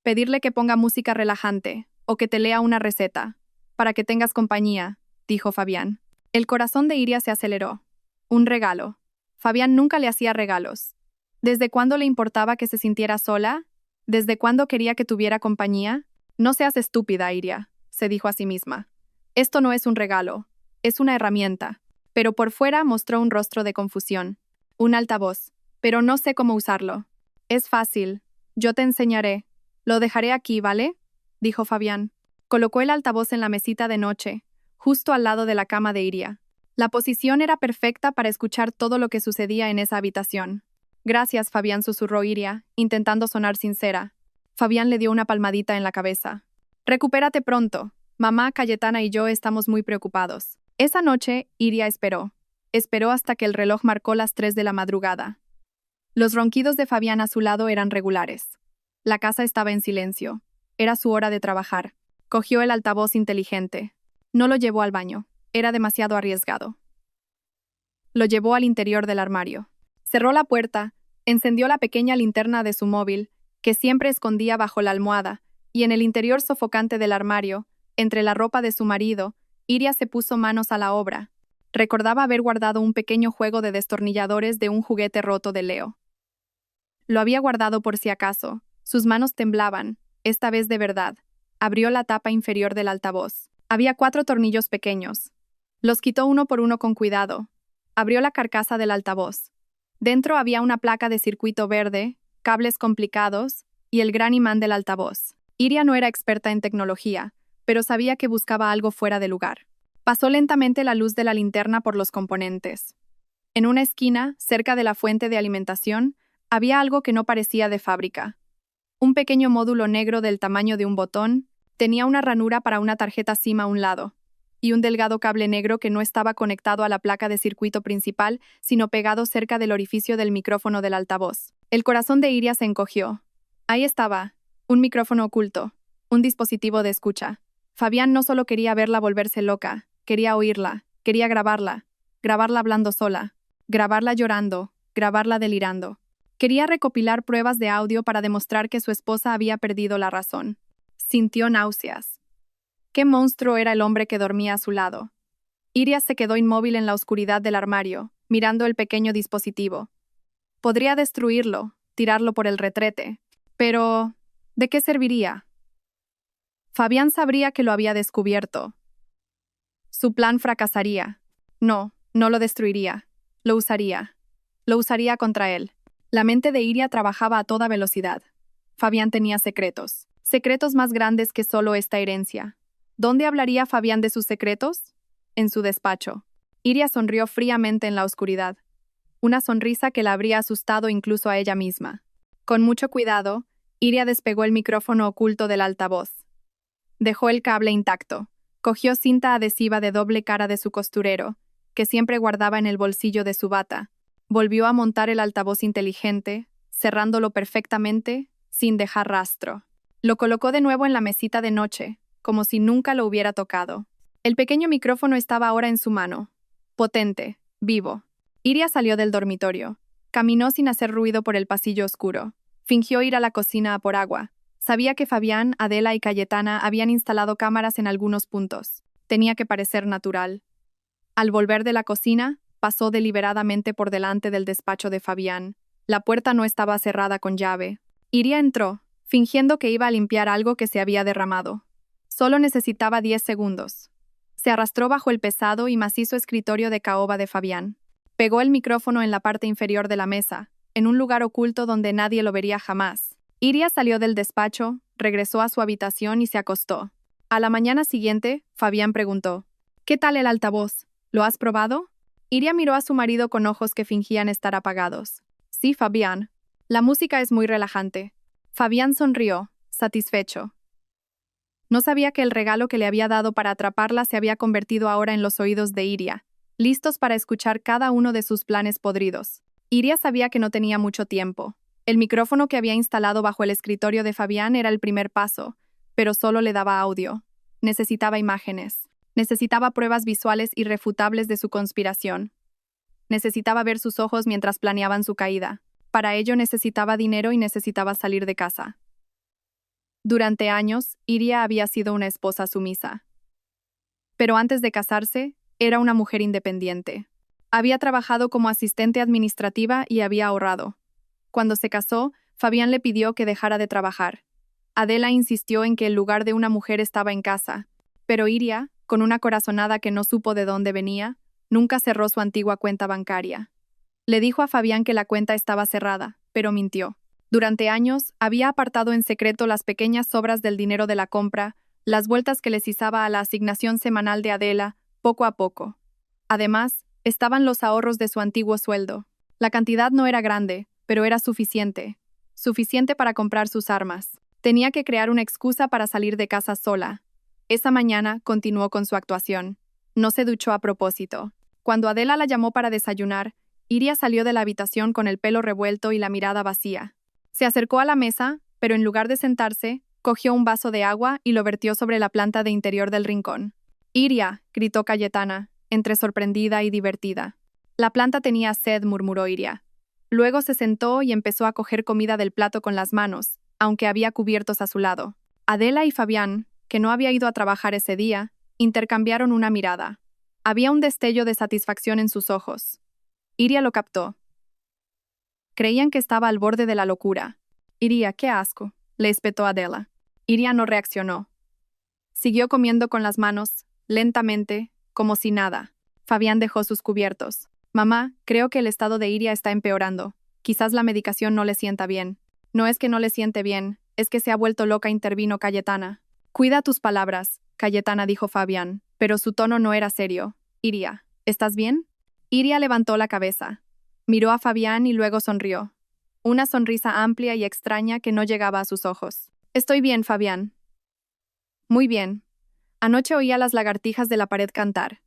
Pedirle que ponga música relajante, o que te lea una receta. Para que tengas compañía», dijo Fabián. El corazón de Iria se aceleró. Un regalo. Fabián nunca le hacía regalos. ¿Desde cuándo le importaba que se sintiera sola? ¿Desde cuándo quería que tuviera compañía? «No seas estúpida, Iria», se dijo a sí misma. «Esto no es un regalo. Es una herramienta». Pero por fuera mostró un rostro de confusión. «Un altavoz. Pero no sé cómo usarlo». «Es fácil. Yo te enseñaré. Lo dejaré aquí, ¿vale?», dijo Fabián. Colocó el altavoz en la mesita de noche, justo al lado de la cama de Iria. La posición era perfecta para escuchar todo lo que sucedía en esa habitación. «Gracias, Fabián», susurró Iria, intentando sonar sincera. Fabián le dio una palmadita en la cabeza. «Recupérate pronto. Mamá, Cayetana y yo estamos muy preocupados». Esa noche, Iria esperó. Esperó hasta que el reloj marcó las 3 de la madrugada. Los ronquidos de Fabián a su lado eran regulares. La casa estaba en silencio. Era su hora de trabajar. Cogió el altavoz inteligente. No lo llevó al baño. Era demasiado arriesgado. Lo llevó al interior del armario. Cerró la puerta, encendió la pequeña linterna de su móvil, que siempre escondía bajo la almohada, y en el interior sofocante del armario, entre la ropa de su marido, Iria se puso manos a la obra. Recordaba haber guardado un pequeño juego de destornilladores de un juguete roto de Leo. Lo había guardado por si acaso. Sus manos temblaban, esta vez de verdad. Abrió la tapa inferior del altavoz. Había 4 tornillos pequeños. Los quitó uno por uno con cuidado. Abrió la carcasa del altavoz. Dentro había una placa de circuito verde, cables complicados y el gran imán del altavoz. Iria no era experta en tecnología, pero sabía que buscaba algo fuera de lugar. Pasó lentamente la luz de la linterna por los componentes. En una esquina, cerca de la fuente de alimentación, había algo que no parecía de fábrica. Un pequeño módulo negro del tamaño de un botón tenía una ranura para una tarjeta SIM a un lado, y un delgado cable negro que no estaba conectado a la placa de circuito principal, sino pegado cerca del orificio del micrófono del altavoz. El corazón de Iria se encogió. Ahí estaba, un micrófono oculto, un dispositivo de escucha. Fabián no solo quería verla volverse loca, quería oírla, quería grabarla hablando sola, grabarla llorando, grabarla delirando. Quería recopilar pruebas de audio para demostrar que su esposa había perdido la razón. Sintió náuseas. ¿Qué monstruo era el hombre que dormía a su lado? Iria se quedó inmóvil en la oscuridad del armario, mirando el pequeño dispositivo. Podría destruirlo, tirarlo por el retrete, pero ¿de qué serviría? Fabián sabría que lo había descubierto. Su plan fracasaría. No lo destruiría. Lo usaría. Lo usaría contra él. La mente de Iria trabajaba a toda velocidad. Fabián tenía secretos. Secretos más grandes que solo esta herencia. ¿Dónde hablaría Fabián de sus secretos? En su despacho. Iria sonrió fríamente en la oscuridad. Una sonrisa que la habría asustado incluso a ella misma. Con mucho cuidado, Iria despegó el micrófono oculto del altavoz. Dejó el cable intacto. Cogió cinta adhesiva de doble cara de su costurero, que siempre guardaba en el bolsillo de su bata. Volvió a montar el altavoz inteligente, cerrándolo perfectamente, sin dejar rastro. Lo colocó de nuevo en la mesita de noche, como si nunca lo hubiera tocado. El pequeño micrófono estaba ahora en su mano. Potente, vivo. Iria salió del dormitorio. Caminó sin hacer ruido por el pasillo oscuro. Fingió ir a la cocina a por agua. Sabía que Fabián, Adela y Cayetana habían instalado cámaras en algunos puntos. Tenía que parecer natural. Al volver de la cocina, pasó deliberadamente por delante del despacho de Fabián. La puerta no estaba cerrada con llave. Iria entró, fingiendo que iba a limpiar algo que se había derramado. Solo necesitaba 10 segundos. Se arrastró bajo el pesado y macizo escritorio de caoba de Fabián. Pegó el micrófono en la parte inferior de la mesa, en un lugar oculto donde nadie lo vería jamás. Iria salió del despacho, regresó a su habitación y se acostó. A la mañana siguiente, Fabián preguntó: «¿Qué tal el altavoz? ¿Lo has probado?» Iria miró a su marido con ojos que fingían estar apagados. «Sí, Fabián. La música es muy relajante». Fabián sonrió, satisfecho. No sabía que el regalo que le había dado para atraparla se había convertido ahora en los oídos de Iria, listos para escuchar cada uno de sus planes podridos. Iria sabía que no tenía mucho tiempo. El micrófono que había instalado bajo el escritorio de Fabián era el primer paso, pero solo le daba audio. Necesitaba imágenes. Necesitaba pruebas visuales irrefutables de su conspiración. Necesitaba ver sus ojos mientras planeaban su caída. Para ello necesitaba dinero y necesitaba salir de casa. Durante años, Iria había sido una esposa sumisa. Pero antes de casarse, era una mujer independiente. Había trabajado como asistente administrativa y había ahorrado. Cuando se casó, Fabián le pidió que dejara de trabajar. Adela insistió en que el lugar de una mujer estaba en casa, pero Iria, con una corazonada que no supo de dónde venía, nunca cerró su antigua cuenta bancaria. Le dijo a Fabián que la cuenta estaba cerrada, pero mintió. Durante años, había apartado en secreto las pequeñas sobras del dinero de la compra, las vueltas que les izaba a la asignación semanal de Adela, poco a poco. Además, estaban los ahorros de su antiguo sueldo. La cantidad no era grande, pero era suficiente. Suficiente para comprar sus armas. Tenía que crear una excusa para salir de casa sola. Esa mañana continuó con su actuación. No se duchó a propósito. Cuando Adela la llamó para desayunar, Iria salió de la habitación con el pelo revuelto y la mirada vacía. Se acercó a la mesa, pero en lugar de sentarse, cogió un vaso de agua y lo vertió sobre la planta de interior del rincón. «Iria», gritó Cayetana, entre sorprendida y divertida. «La planta tenía sed», murmuró Iria. Luego se sentó y empezó a coger comida del plato con las manos, aunque había cubiertos a su lado. Adela y Fabián, que no había ido a trabajar ese día, intercambiaron una mirada. Había un destello de satisfacción en sus ojos. Iria lo captó. Creían que estaba al borde de la locura. «Iria, qué asco», le espetó Adela. Iria no reaccionó. Siguió comiendo con las manos, lentamente, como si nada. Fabián dejó sus cubiertos. «Mamá, creo que el estado de Iria está empeorando. Quizás la medicación no le sienta bien». «No es que no le siente bien, es que se ha vuelto loca», intervino Cayetana. «Cuida tus palabras», Cayetana dijo Fabián, pero su tono no era serio. «Iria, ¿estás bien?» Iria levantó la cabeza. Miró a Fabián y luego sonrió. Una sonrisa amplia y extraña que no llegaba a sus ojos. «Estoy bien, Fabián». «Muy bien. Anoche oí a las lagartijas de la pared cantar.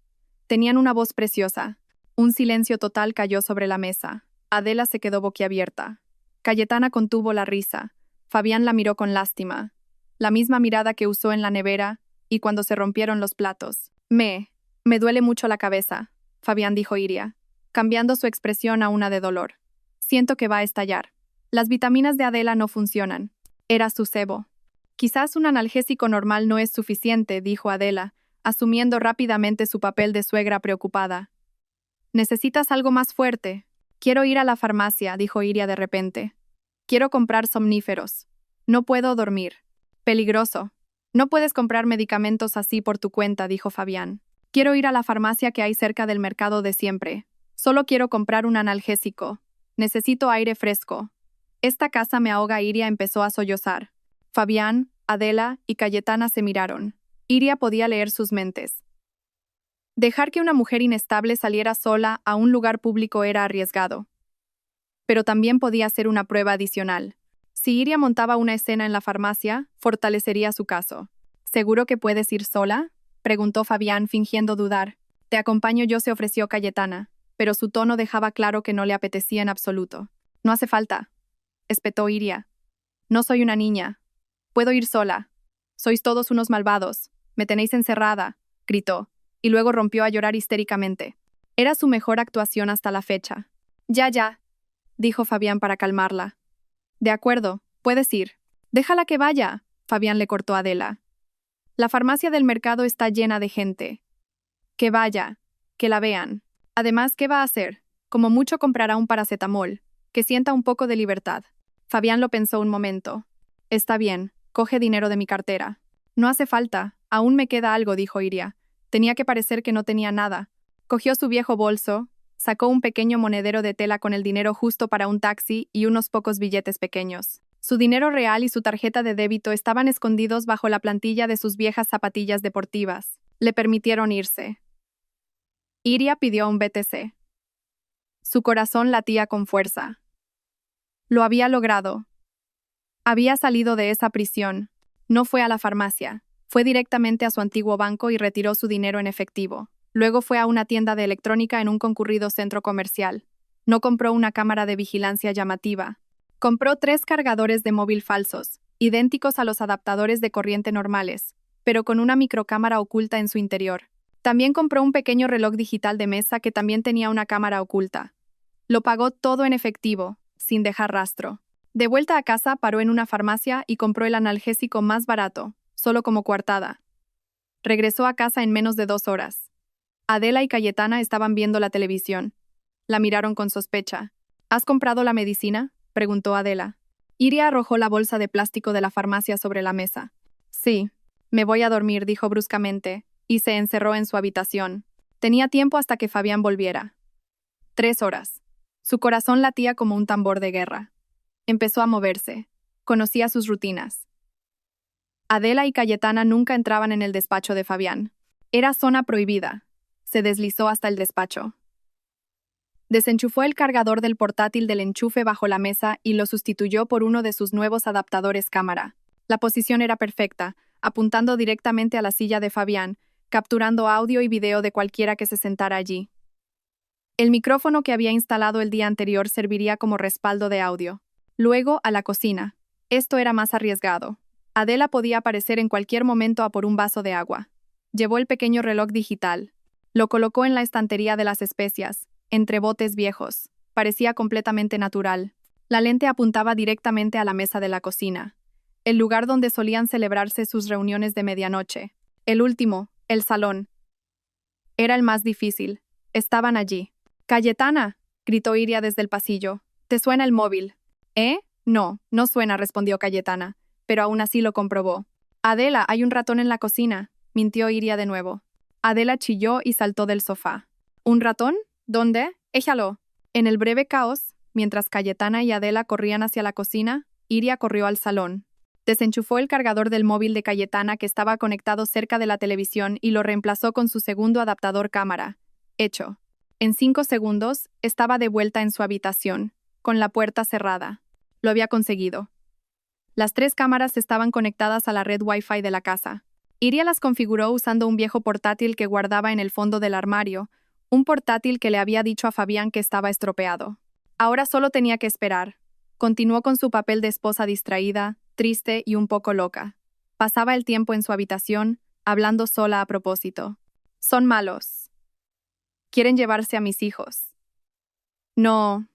Tenían una voz preciosa». Un silencio total cayó sobre la mesa. Adela se quedó boquiabierta. Cayetana contuvo la risa. Fabián la miró con lástima. La misma mirada que usó en la nevera y cuando se rompieron los platos. Me duele mucho la cabeza», Fabián dijo Iria, cambiando su expresión a una de dolor. «Siento que va a estallar. Las vitaminas de Adela no funcionan». Era su cebo. «Quizás un analgésico normal no es suficiente», dijo Adela, asumiendo rápidamente su papel de suegra preocupada. «Necesitas algo más fuerte». «Quiero ir a la farmacia», dijo Iria de repente. «Quiero comprar somníferos. No puedo dormir». «Peligroso. No puedes comprar medicamentos así por tu cuenta», dijo Fabián. «Quiero ir a la farmacia que hay cerca del mercado de siempre. Solo quiero comprar un analgésico. Necesito aire fresco». «Esta casa me ahoga», Iria empezó a sollozar. Fabián, Adela y Cayetana se miraron. Iria podía leer sus mentes. Dejar que una mujer inestable saliera sola a un lugar público era arriesgado. Pero también podía ser una prueba adicional. Si Iria montaba una escena en la farmacia, fortalecería su caso. «¿Seguro que puedes ir sola?», preguntó Fabián fingiendo dudar. «Te acompaño yo», se ofreció Cayetana, pero su tono dejaba claro que no le apetecía en absoluto. «No hace falta», espetó Iria. «No soy una niña. Puedo ir sola. Sois todos unos malvados. Me tenéis encerrada», gritó, y luego rompió a llorar histéricamente. Era su mejor actuación hasta la fecha. Ya, dijo Fabián para calmarla. «De acuerdo, puedes ir». «Déjala que vaya», Fabián le cortó a Adela. «La farmacia del mercado está llena de gente». «Que vaya, que la vean». Además, ¿qué va a hacer? Como mucho comprará un paracetamol, que sienta un poco de libertad. Fabián lo pensó un momento. Está bien, coge dinero de mi cartera. No hace falta, aún me queda algo, dijo Iria. Tenía que parecer que no tenía nada. Cogió su viejo bolso, sacó un pequeño monedero de tela con el dinero justo para un taxi y unos pocos billetes pequeños. Su dinero real y su tarjeta de débito estaban escondidos bajo la plantilla de sus viejas zapatillas deportivas. Le permitieron irse. Iria pidió un BTC. Su corazón latía con fuerza. Lo había logrado. Había salido de esa prisión. No fue a la farmacia. Fue directamente a su antiguo banco y retiró su dinero en efectivo. Luego fue a una tienda de electrónica en un concurrido centro comercial. No compró una cámara de vigilancia llamativa. Compró 3 cargadores de móvil falsos, idénticos a los adaptadores de corriente normales, pero con una microcámara oculta en su interior. También compró un pequeño reloj digital de mesa que también tenía una cámara oculta. Lo pagó todo en efectivo, sin dejar rastro. De vuelta a casa, paró en una farmacia y compró el analgésico más barato, solo como coartada. Regresó a casa en menos de 2 horas. Adela y Cayetana estaban viendo la televisión. La miraron con sospecha. ¿Has comprado la medicina?, preguntó Adela. Iria arrojó la bolsa de plástico de la farmacia sobre la mesa. Sí, me voy a dormir, dijo bruscamente, y se encerró en su habitación. Tenía tiempo hasta que Fabián volviera. 3 horas. Su corazón latía como un tambor de guerra. Empezó a moverse. Conocía sus rutinas. Adela y Cayetana nunca entraban en el despacho de Fabián. Era zona prohibida. Se deslizó hasta el despacho. Desenchufó el cargador del portátil del enchufe bajo la mesa y lo sustituyó por uno de sus nuevos adaptadores cámara. La posición era perfecta, apuntando directamente a la silla de Fabián, capturando audio y video de cualquiera que se sentara allí. El micrófono que había instalado el día anterior serviría como respaldo de audio. Luego, a la cocina. Esto era más arriesgado. Adela podía aparecer en cualquier momento a por un vaso de agua. Llevó el pequeño reloj digital. Lo colocó en la estantería de las especias, entre botes viejos. Parecía completamente natural. La lente apuntaba directamente a la mesa de la cocina, el lugar donde solían celebrarse sus reuniones de medianoche. El último, el salón. Era el más difícil. Estaban allí. «¡Cayetana!», gritó Iria desde el pasillo. «¿Te suena el móvil?» «¿Eh? No, no suena», respondió Cayetana, pero aún así lo comprobó. «Adela, hay un ratón en la cocina», mintió Iria de nuevo. Adela chilló y saltó del sofá. «¿Un ratón? ¿Dónde? Échalo». En el breve caos, mientras Cayetana y Adela corrían hacia la cocina, Iria corrió al salón. Desenchufó el cargador del móvil de Cayetana que estaba conectado cerca de la televisión y lo reemplazó con su segundo adaptador cámara. Hecho. En 5 segundos, estaba de vuelta en su habitación, con la puerta cerrada. Lo había conseguido. Las 3 cámaras estaban conectadas a la red Wi-Fi de la casa. Iria las configuró usando un viejo portátil que guardaba en el fondo del armario, un portátil que le había dicho a Fabián que estaba estropeado. Ahora solo tenía que esperar. Continuó con su papel de esposa distraída, triste y un poco loca. Pasaba el tiempo en su habitación, hablando sola a propósito. «Son malos. Quieren llevarse a mis hijos. No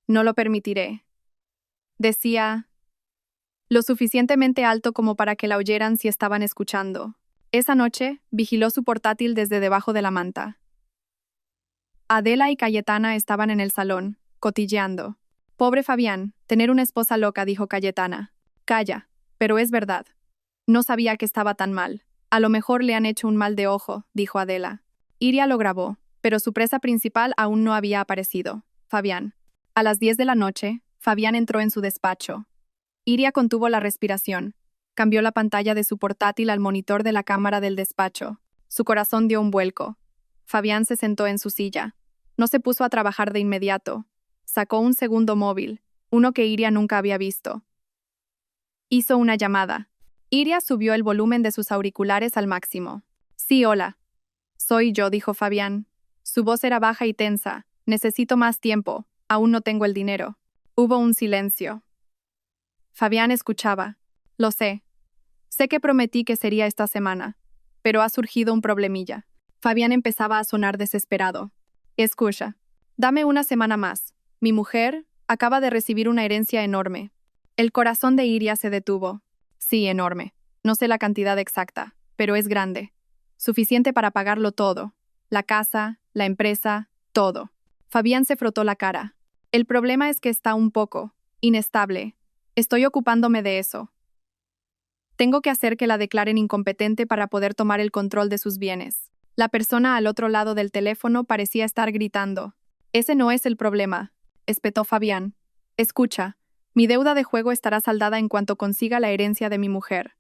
lo permitiré», decía, lo suficientemente alto como para que la oyeran si estaban escuchando. Esa noche, vigiló su portátil desde debajo de la manta. Adela y Cayetana estaban en el salón, cotilleando. «Pobre Fabián, tener una esposa loca», dijo Cayetana. «Calla, pero es verdad. No sabía que estaba tan mal. A lo mejor le han hecho un mal de ojo», dijo Adela. Iria lo grabó, pero su presa principal aún no había aparecido. Fabián. A las 10 de la noche, Fabián entró en su despacho. Iria contuvo la respiración. Cambió la pantalla de su portátil al monitor de la cámara del despacho. Su corazón dio un vuelco. Fabián se sentó en su silla. No se puso a trabajar de inmediato. Sacó un segundo móvil, uno que Iria nunca había visto. Hizo una llamada. Iria subió el volumen de sus auriculares al máximo. «Sí, hola. Soy yo», dijo Fabián. Su voz era baja y tensa. «Necesito más tiempo. Aún no tengo el dinero». Hubo un silencio. Fabián escuchaba. «Lo sé. Sé que prometí que sería esta semana, pero ha surgido un problemilla». Fabián empezaba a sonar desesperado. «Escucha. Dame una semana más. Mi mujer acaba de recibir una herencia enorme». El corazón de Iria se detuvo. «Sí, enorme. No sé la cantidad exacta, pero es grande. Suficiente para pagarlo todo. la casa, la empresa, todo. Fabián se frotó la cara. El problema es que está un poco inestable. Estoy ocupándome de eso. Tengo que hacer que la declaren incompetente para poder tomar el control de sus bienes. La persona al otro lado del teléfono parecía estar gritando. Ese no es el problema, espetó Fabián. Escucha, mi deuda de juego estará saldada en cuanto consiga la herencia de mi mujer.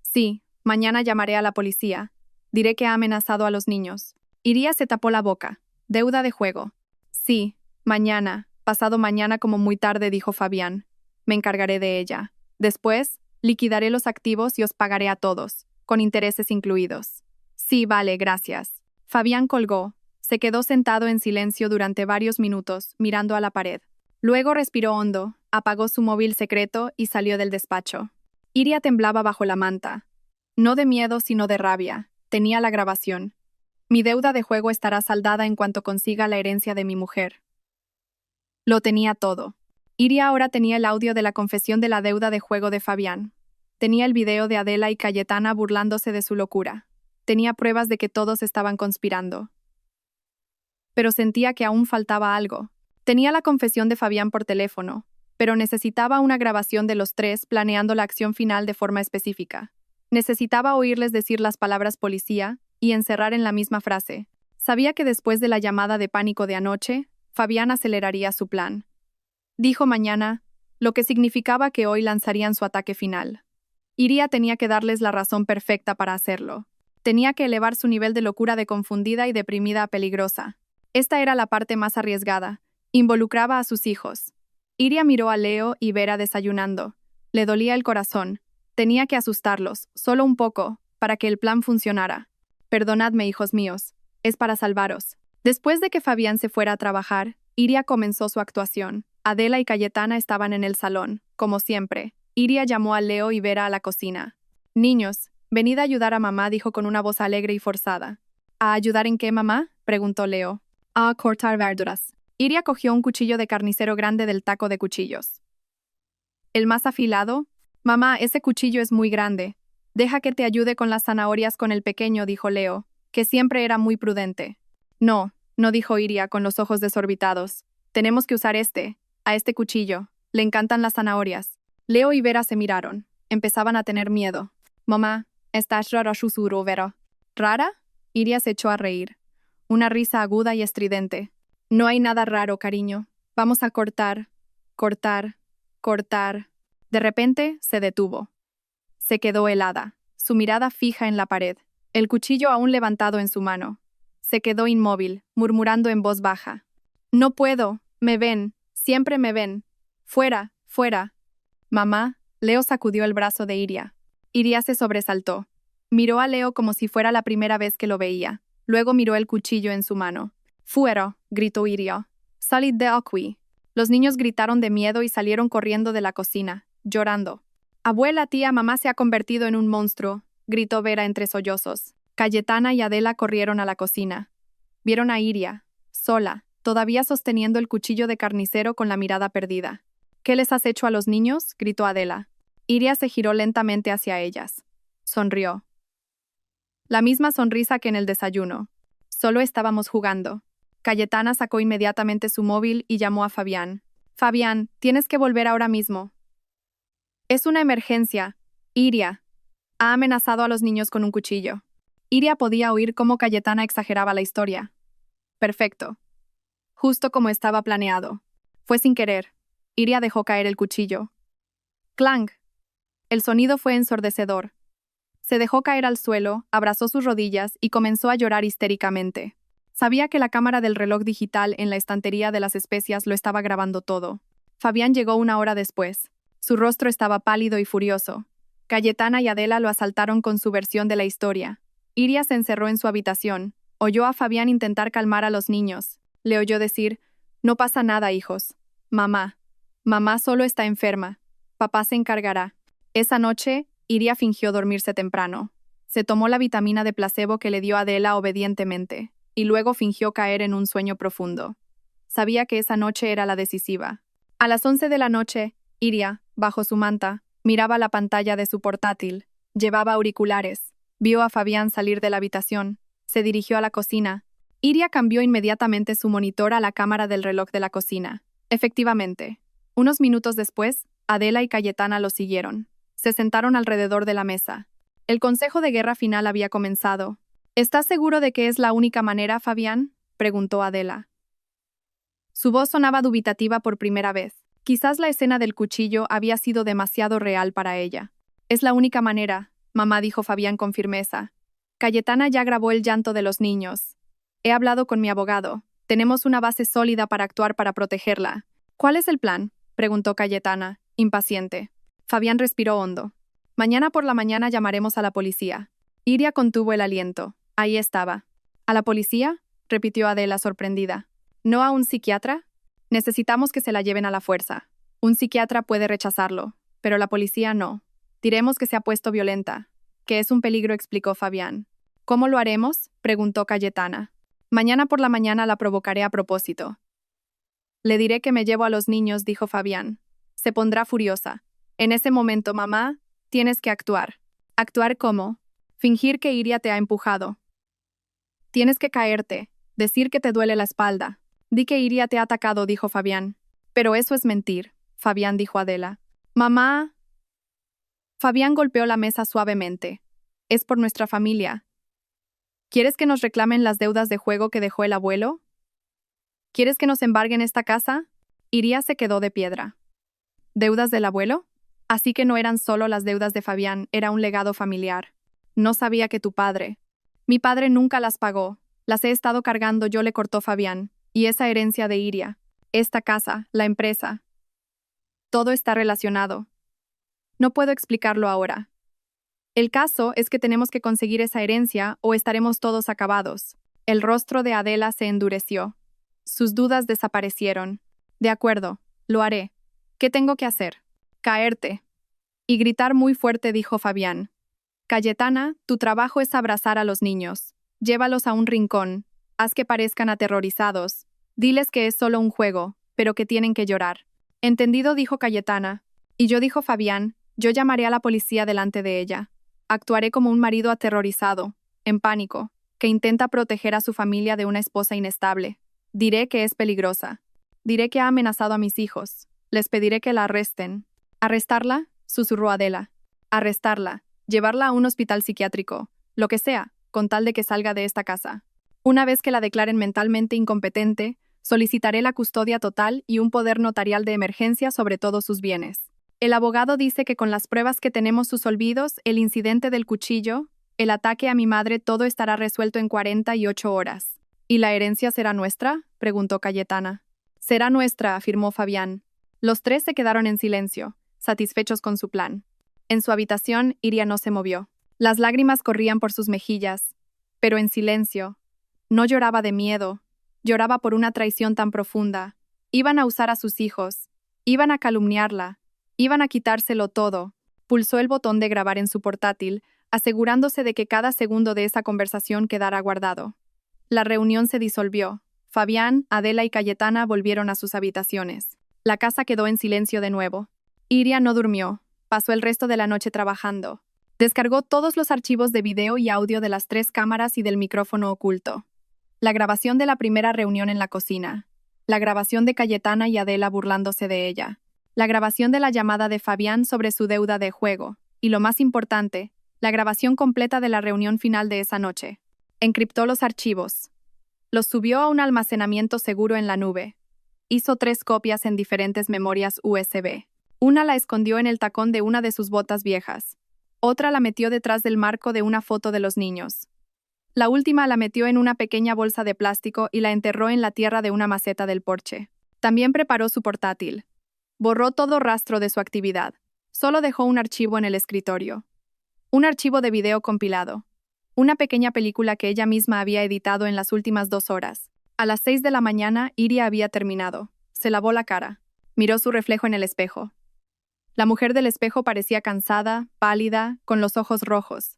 Sí, mañana llamaré a la policía. Diré que ha amenazado a los niños. Iria se tapó la boca. Deuda de juego. Sí, mañana, pasado mañana como muy tarde, dijo Fabián. Me encargaré de ella. Después, liquidaré los activos y os pagaré a todos, con intereses incluidos. Sí, vale, gracias. Fabián colgó. Se quedó sentado en silencio durante varios minutos, mirando a la pared. Luego respiró hondo, apagó su móvil secreto y salió del despacho. Iria temblaba bajo la manta. No de miedo, sino de rabia. Tenía la grabación. Mi deuda de juego estará saldada en cuanto consiga la herencia de mi mujer. Lo tenía todo. Iria ahora tenía el audio de la confesión de la deuda de juego de Fabián. Tenía el video de Adela y Cayetana burlándose de su locura. Tenía pruebas de que todos estaban conspirando. Pero sentía que aún faltaba algo. Tenía la confesión de Fabián por teléfono, pero necesitaba una grabación de los tres planeando la acción final de forma específica. Necesitaba oírles decir las palabras policía y encerrar en la misma frase. Sabía que después de la llamada de pánico de anoche, Fabián aceleraría su plan. Dijo mañana, lo que significaba que hoy lanzarían su ataque final. Iria tenía que darles la razón perfecta para hacerlo. Tenía que elevar su nivel de locura de confundida y deprimida a peligrosa. Esta era la parte más arriesgada. Involucraba a sus hijos. Iria miró a Leo y Vera desayunando. Le dolía el corazón. Tenía que asustarlos, solo un poco, para que el plan funcionara. Perdonadme, hijos míos. Es para salvaros. Después de que Fabián se fuera a trabajar, Iria comenzó su actuación. Adela y Cayetana estaban en el salón, como siempre. Iria llamó a Leo y Vera a la cocina. Niños, venid a ayudar a mamá, dijo con una voz alegre y forzada. ¿A ayudar en qué, mamá?, preguntó Leo. A cortar verduras. Iria cogió un cuchillo de carnicero grande del taco de cuchillos. ¿El más afilado? Mamá, ese cuchillo es muy grande. Deja que te ayude con las zanahorias con el pequeño, dijo Leo, que siempre era muy prudente. No, dijo Iria con los ojos desorbitados. Tenemos que usar a este cuchillo. Le encantan las zanahorias. Leo y Vera se miraron. Empezaban a tener miedo. Mamá, estás rara, susurró Vera. ¿Rara? Iria se echó a reír. Una risa aguda y estridente. No hay nada raro, cariño. Vamos a cortar, cortar, cortar. De repente, se detuvo. Se quedó helada, su mirada fija en la pared, el cuchillo aún levantado en su mano. Se quedó inmóvil, murmurando en voz baja. No puedo, me ven, siempre me ven. Fuera, fuera. Mamá, Leo sacudió el brazo de Iria. Iria se sobresaltó. Miró a Leo como si fuera la primera vez que lo veía. Luego miró el cuchillo en su mano. Fuera, gritó Iria. Salid de aquí. Los niños gritaron de miedo y salieron corriendo de la cocina, llorando. Abuela, tía, mamá se ha convertido en un monstruo, gritó Vera entre sollozos. Cayetana y Adela corrieron a la cocina. Vieron a Iria, sola, todavía sosteniendo el cuchillo de carnicero con la mirada perdida. ¿Qué les has hecho a los niños?, gritó Adela. Iria se giró lentamente hacia ellas. Sonrió. La misma sonrisa que en el desayuno. Solo estábamos jugando. Cayetana sacó inmediatamente su móvil y llamó a Fabián. Fabián, tienes que volver ahora mismo. Es una emergencia. Iria ha amenazado a los niños con un cuchillo. Iria podía oír cómo Cayetana exageraba la historia. Perfecto. Justo como estaba planeado. Fue sin querer. Iria dejó caer el cuchillo. ¡Clang! El sonido fue ensordecedor. Se dejó caer al suelo, abrazó sus rodillas y comenzó a llorar histéricamente. Sabía que la cámara del reloj digital en la estantería de las especias lo estaba grabando todo. Fabián llegó 1 hora después. Su rostro estaba pálido y furioso. Cayetana y Adela lo asaltaron con su versión de la historia. Iria se encerró en su habitación. Oyó a Fabián intentar calmar a los niños. Le oyó decir, no pasa nada, hijos. Mamá solo está enferma. Papá se encargará. Esa noche, Iria fingió dormirse temprano. Se tomó la vitamina de placebo que le dio Adela obedientemente, y luego fingió caer en un sueño profundo. Sabía que esa noche era la decisiva. A las 11 de la noche, Iria, bajo su manta, miraba la pantalla de su portátil. Llevaba auriculares. Vio a Fabián salir de la habitación. Se dirigió a la cocina. Iria cambió inmediatamente su monitor a la cámara del reloj de la cocina. Efectivamente. Unos minutos después, Adela y Cayetana lo siguieron. Se sentaron alrededor de la mesa. El consejo de guerra final había comenzado. ¿Estás seguro de que es la única manera, Fabián?, preguntó Adela. Su voz sonaba dubitativa por primera vez. Quizás la escena del cuchillo había sido demasiado real para ella. Es la única manera, mamá, dijo Fabián con firmeza. Cayetana ya grabó el llanto de los niños. He hablado con mi abogado. Tenemos una base sólida para actuar para protegerla. ¿Cuál es el plan?, preguntó Cayetana, impaciente. Fabián respiró hondo. Mañana por la mañana llamaremos a la policía. Iria contuvo el aliento. Ahí estaba. ¿A la policía?, repitió Adela sorprendida. ¿No a un psiquiatra? Necesitamos que se la lleven a la fuerza. Un psiquiatra puede rechazarlo, pero la policía no. Diremos que se ha puesto violenta, que es un peligro, explicó Fabián. ¿Cómo lo haremos?, preguntó Cayetana. Mañana por la mañana la provocaré a propósito. Le diré que me llevo a los niños, dijo Fabián. Se pondrá furiosa. En ese momento, mamá, tienes que actuar. ¿Actuar cómo? Fingir que Iria te ha empujado. Tienes que caerte, decir que te duele la espalda. Di que Iria te ha atacado, dijo Fabián. Pero eso es mentir, Fabián, dijo Adela. Mamá. Fabián golpeó la mesa suavemente. Es por nuestra familia. ¿Quieres que nos reclamen las deudas de juego que dejó el abuelo? ¿Quieres que nos embarguen esta casa? Iria se quedó de piedra. ¿Deudas del abuelo? Así que no eran solo las deudas de Fabián, era un legado familiar. No sabía que tu padre. Mi padre nunca las pagó. Las he estado cargando yo, le cortó Fabián. Y esa herencia de Iria. Esta casa, la empresa. Todo está relacionado. No puedo explicarlo ahora. El caso es que tenemos que conseguir esa herencia o estaremos todos acabados. El rostro de Adela se endureció. Sus dudas desaparecieron. De acuerdo, lo haré. ¿Qué tengo que hacer? Caerte. Y gritar muy fuerte, dijo Fabián. Cayetana, tu trabajo es abrazar a los niños. Llévalos a un rincón. Haz que parezcan aterrorizados. Diles que es solo un juego, pero que tienen que llorar. Entendido, dijo Cayetana. Y yo, dijo Fabián, yo llamaré a la policía delante de ella. Actuaré como un marido aterrorizado, en pánico, que intenta proteger a su familia de una esposa inestable. Diré que es peligrosa. Diré que ha amenazado a mis hijos. Les pediré que la arresten. ¿Arrestarla?, susurró Adela. Arrestarla. Llevarla a un hospital psiquiátrico. Lo que sea, con tal de que salga de esta casa. Una vez que la declaren mentalmente incompetente, solicitaré la custodia total y un poder notarial de emergencia sobre todos sus bienes. El abogado dice que con las pruebas que tenemos, sus olvidos, el incidente del cuchillo, el ataque a mi madre, todo estará resuelto en 48 horas. ¿Y la herencia será nuestra?, preguntó Cayetana. Será nuestra, afirmó Fabián. Los tres se quedaron en silencio, satisfechos con su plan. En su habitación, Iria no se movió. Las lágrimas corrían por sus mejillas, pero en silencio. No lloraba de miedo, lloraba por una traición tan profunda. Iban a usar a sus hijos, iban a calumniarla, iban a quitárselo todo. Pulsó el botón de grabar en su portátil, asegurándose de que cada segundo de esa conversación quedara guardado. La reunión se disolvió. Fabián, Adela y Cayetana volvieron a sus habitaciones. La casa quedó en silencio de nuevo. Iria no durmió. Pasó el resto de la noche trabajando. Descargó todos los archivos de video y audio de las 3 cámaras y del micrófono oculto. La grabación de la primera reunión en la cocina. La grabación de Cayetana y Adela burlándose de ella. La grabación de la llamada de Fabián sobre su deuda de juego. Y lo más importante, la grabación completa de la reunión final de esa noche. Encriptó los archivos. Los subió a un almacenamiento seguro en la nube. Hizo 3 copias en diferentes memorias USB. Una la escondió en el tacón de una de sus botas viejas. Otra la metió detrás del marco de una foto de los niños. La última la metió en una pequeña bolsa de plástico y la enterró en la tierra de una maceta del porche. También preparó su portátil. Borró todo rastro de su actividad. Solo dejó un archivo en el escritorio. Un archivo de video compilado. Una pequeña película que ella misma había editado en las últimas 2 horas. A las 6 de la mañana, Iria había terminado. Se lavó la cara. Miró su reflejo en el espejo. La mujer del espejo parecía cansada, pálida, con los ojos rojos.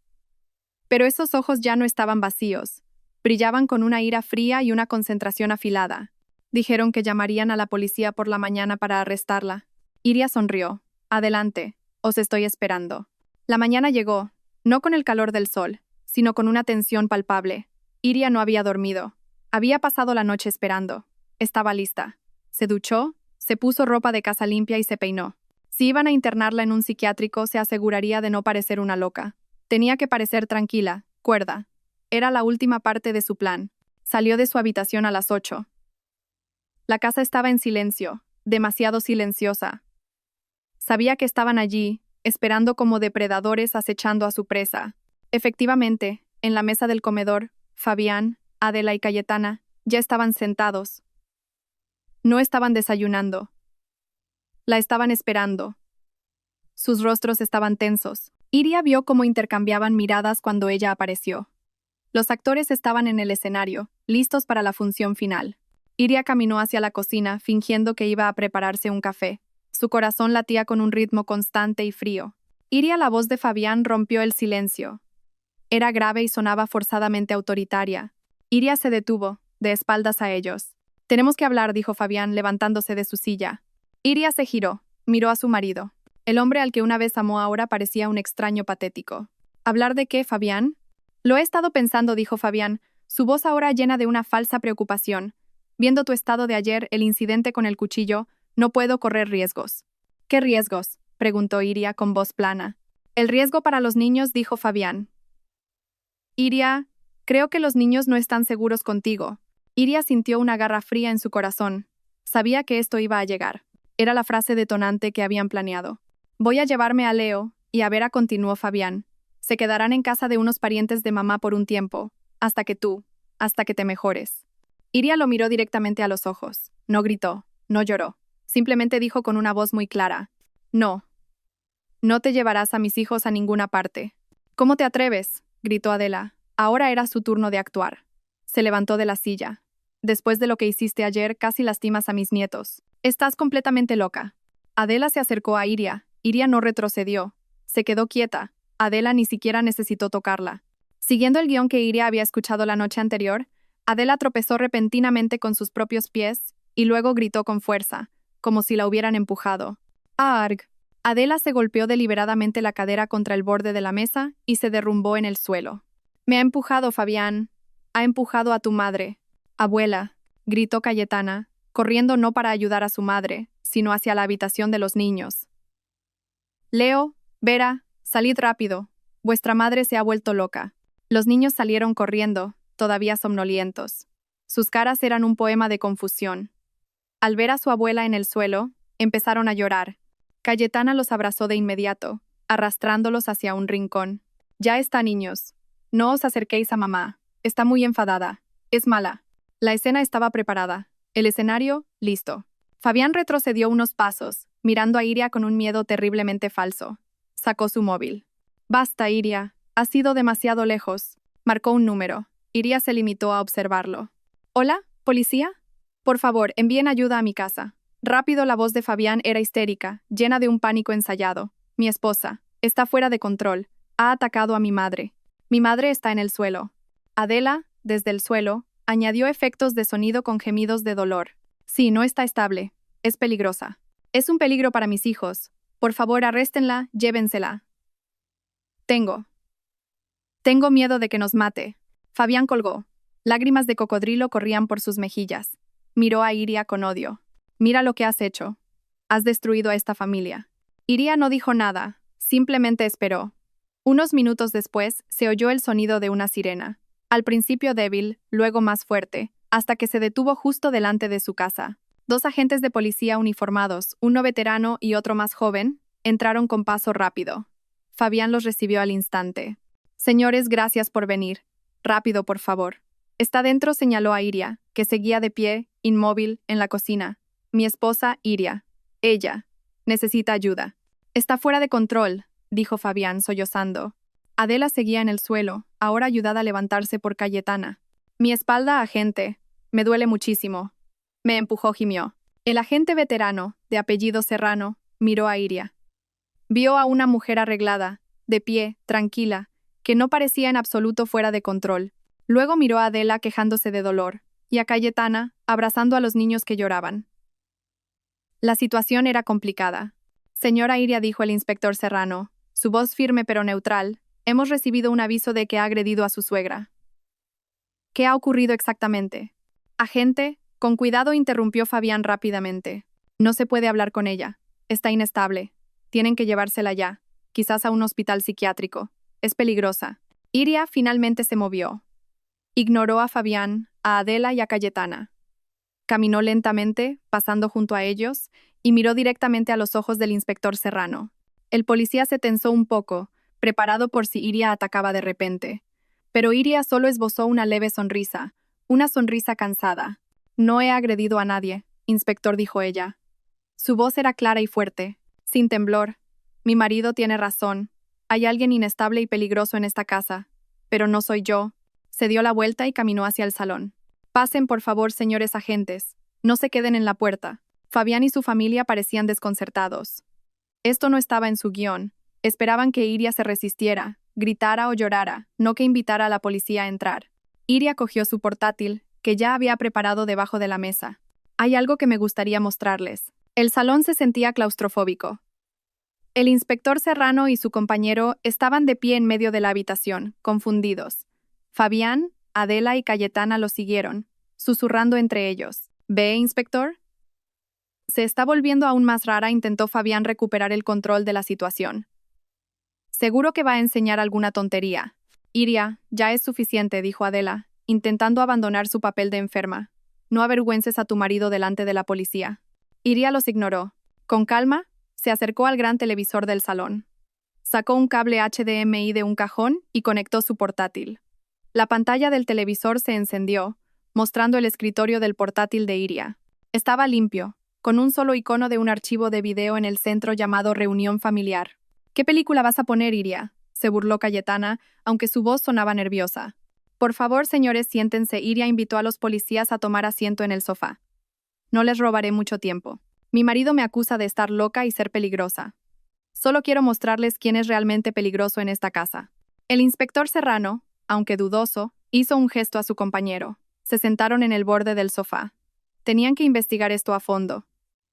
Pero esos ojos ya no estaban vacíos. Brillaban con una ira fría y una concentración afilada. Dijeron que llamarían a la policía por la mañana para arrestarla. Iria sonrió. Adelante, os estoy esperando. La mañana llegó, no con el calor del sol, sino con una tensión palpable. Iria no había dormido. Había pasado la noche esperando. Estaba lista. Se duchó, se puso ropa de casa limpia y se peinó. Si iban a internarla en un psiquiátrico, se aseguraría de no parecer una loca. Tenía que parecer tranquila, cuerda. Era la última parte de su plan. Salió de su habitación a las 8. La casa estaba en silencio, demasiado silenciosa. Sabía que estaban allí, esperando como depredadores acechando a su presa. Efectivamente, en la mesa del comedor, Fabián, Adela y Cayetana ya estaban sentados. No estaban desayunando. La estaban esperando. Sus rostros estaban tensos. Iria vio cómo intercambiaban miradas cuando ella apareció. Los actores estaban en el escenario, listos para la función final. Iria caminó hacia la cocina, fingiendo que iba a prepararse un café. Su corazón latía con un ritmo constante y frío. Iria, la voz de Fabián rompió el silencio. Era grave y sonaba forzadamente autoritaria. Iria se detuvo, de espaldas a ellos. «Tenemos que hablar», dijo Fabián, levantándose de su silla. Iria se giró, miró a su marido. El hombre al que una vez amó ahora parecía un extraño patético. «¿Hablar de qué, Fabián?» «Lo he estado pensando», dijo Fabián, su voz ahora llena de una falsa preocupación. «Viendo tu estado de ayer, el incidente con el cuchillo, no puedo correr riesgos». «¿Qué riesgos?», preguntó Iria con voz plana. «El riesgo para los niños», dijo Fabián. «Iria, creo que los niños no están seguros contigo». Iria sintió una garra fría en su corazón. Sabía que esto iba a llegar. Era la frase detonante que habían planeado. «Voy a llevarme a Leo y a Vera», continuó Fabián. «Se quedarán en casa de unos parientes de mamá por un tiempo, hasta que te mejores». Iria lo miró directamente a los ojos. No gritó, no lloró. Simplemente dijo con una voz muy clara: «No. No te llevarás a mis hijos a ninguna parte». «¿Cómo te atreves?», gritó Adela. Ahora era su turno de actuar. Se levantó de la silla. «Después de lo que hiciste ayer, casi lastimas a mis nietos. Estás completamente loca». Adela se acercó a Iria. Iria no retrocedió. Se quedó quieta. Adela ni siquiera necesitó tocarla. Siguiendo el guión que Iria había escuchado la noche anterior, Adela tropezó repentinamente con sus propios pies y luego gritó con fuerza, como si la hubieran empujado. «¡Arg!». Adela se golpeó deliberadamente la cadera contra el borde de la mesa y se derrumbó en el suelo. «Me ha empujado, Fabián. Ha empujado a tu madre». «Abuela», gritó Cayetana, corriendo no para ayudar a su madre, sino hacia la habitación de los niños. «Leo, Vera, salid rápido. Vuestra madre se ha vuelto loca». Los niños salieron corriendo, todavía somnolientos. Sus caras eran un poema de confusión. Al ver a su abuela en el suelo, empezaron a llorar. Cayetana los abrazó de inmediato, arrastrándolos hacia un rincón. «Ya está, niños. No os acerquéis a mamá. Está muy enfadada. Es mala». La escena estaba preparada. El escenario, listo. Fabián retrocedió unos pasos, mirando a Iria con un miedo terriblemente falso. Sacó su móvil. «Basta, Iria. Has ido demasiado lejos». Marcó un número. Iria se limitó a observarlo. «¿Hola? ¿Policía? Por favor, envíen ayuda a mi casa». Rápido, la voz de Fabián era histérica, llena de un pánico ensayado. «Mi esposa. Está fuera de control. Ha atacado a mi madre. Mi madre está en el suelo». Adela, desde el suelo, añadió efectos de sonido con gemidos de dolor. «Sí, no está estable. Es peligrosa. Es un peligro para mis hijos. Por favor, arréstenla, llévensela». Tengo miedo de que nos mate». Fabián colgó. Lágrimas de cocodrilo corrían por sus mejillas. Miró a Iria con odio. «Mira lo que has hecho. Has destruido a esta familia». Iria no dijo nada, simplemente esperó. Unos minutos después, se oyó el sonido de una sirena. Al principio débil, luego más fuerte, hasta que se detuvo justo delante de su casa. 2 agentes de policía uniformados, uno veterano y otro más joven, entraron con paso rápido. Fabián los recibió al instante. «Señores, gracias por venir. Rápido, por favor». «Está dentro», señaló a Iria, que seguía de pie, inmóvil, en la cocina. «Mi esposa, Iria. Ella. Necesita ayuda». «Está fuera de control», dijo Fabián, sollozando. Adela seguía en el suelo, ahora ayudada a levantarse por Cayetana. «Mi espalda, agente. Me duele muchísimo». «Me empujó», gimió. El agente veterano, de apellido Serrano, miró a Iria. Vio a una mujer arreglada, de pie, tranquila, que no parecía en absoluto fuera de control. Luego miró a Adela quejándose de dolor, y a Cayetana, abrazando a los niños que lloraban. La situación era complicada. «Señora Iria», dijo el inspector Serrano, su voz firme pero neutral, «hemos recibido un aviso de que ha agredido a su suegra». ¿Qué ha ocurrido exactamente? Agente, con cuidado interrumpió Fabián rápidamente. No se puede hablar con ella. Está inestable. Tienen que llevársela ya. Quizás a un hospital psiquiátrico. Es peligrosa. Iria finalmente se movió. Ignoró a Fabián, a Adela y a Cayetana. Caminó lentamente, pasando junto a ellos, y miró directamente a los ojos del inspector Serrano. El policía se tensó un poco, preparado por si Iria atacaba de repente. Pero Iria solo esbozó una leve sonrisa, una sonrisa cansada. No he agredido a nadie, inspector, dijo ella. Su voz era clara y fuerte, sin temblor. Mi marido tiene razón. Hay alguien inestable y peligroso en esta casa. Pero no soy yo. Se dio la vuelta y caminó hacia el salón. Pasen, por favor, señores agentes. No se queden en la puerta. Fabián y su familia parecían desconcertados. Esto no estaba en su guión. Esperaban que Iria se resistiera, gritara o llorara, no que invitara a la policía a entrar. Iria cogió su portátil, que ya había preparado debajo de la mesa. Hay algo que me gustaría mostrarles. El salón se sentía claustrofóbico. El inspector Serrano y su compañero estaban de pie en medio de la habitación, confundidos. Fabián, Adela y Cayetana lo siguieron, susurrando entre ellos. ¿Ve, inspector? Se está volviendo aún más rara, intentó Fabián recuperar el control de la situación. Seguro que va a enseñar alguna tontería. Iria, ya es suficiente, dijo Adela, intentando abandonar su papel de enferma. No avergüences a tu marido delante de la policía. Iria los ignoró. Con calma, se acercó al gran televisor del salón. Sacó un cable HDMI de un cajón y conectó su portátil. La pantalla del televisor se encendió, mostrando el escritorio del portátil de Iria. Estaba limpio, con un solo icono de un archivo de video en el centro llamado Reunión Familiar. ¿Qué película vas a poner, Iria?, se burló Cayetana, aunque su voz sonaba nerviosa. Por favor, señores, siéntense. Iria invitó a los policías a tomar asiento en el sofá. No les robaré mucho tiempo. Mi marido me acusa de estar loca y ser peligrosa. Solo quiero mostrarles quién es realmente peligroso en esta casa. El inspector Serrano, aunque dudoso, hizo un gesto a su compañero. Se sentaron en el borde del sofá. Tenían que investigar esto a fondo.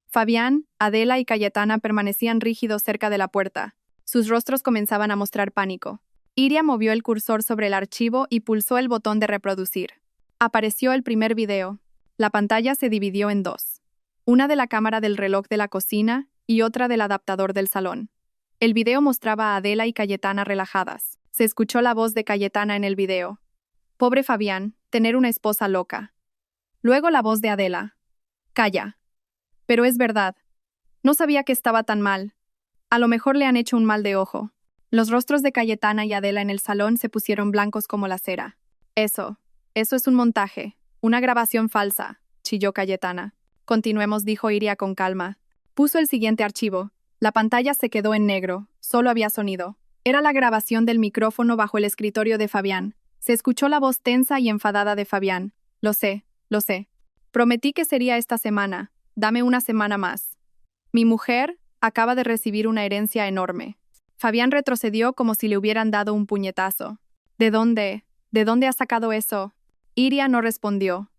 Fabián, Adela y Cayetana permanecían rígidos cerca de la puerta. Sus rostros comenzaban a mostrar pánico. Iria movió el cursor sobre el archivo y pulsó el botón de reproducir. Apareció el primer video. La pantalla se dividió en dos. Una de la cámara del reloj de la cocina y otra del adaptador del salón. El video mostraba a Adela y Cayetana relajadas. Se escuchó la voz de Cayetana en el video. Pobre Fabián, tener una esposa loca. Luego la voz de Adela. Calla. Pero es verdad. No sabía que estaba tan mal. A lo mejor le han hecho un mal de ojo. Los rostros de Cayetana y Adela en el salón se pusieron blancos como la cera. Eso es un montaje, una grabación falsa, chilló Cayetana. Continuemos, dijo Iria con calma. Puso el siguiente archivo. La pantalla se quedó en negro, solo había sonido. Era la grabación del micrófono bajo el escritorio de Fabián. Se escuchó la voz tensa y enfadada de Fabián. Lo sé. Prometí que sería esta semana. Dame una semana más. Mi mujer acaba de recibir una herencia enorme. Fabián retrocedió como si le hubieran dado un puñetazo. ¿De dónde has sacado eso? Iria no respondió.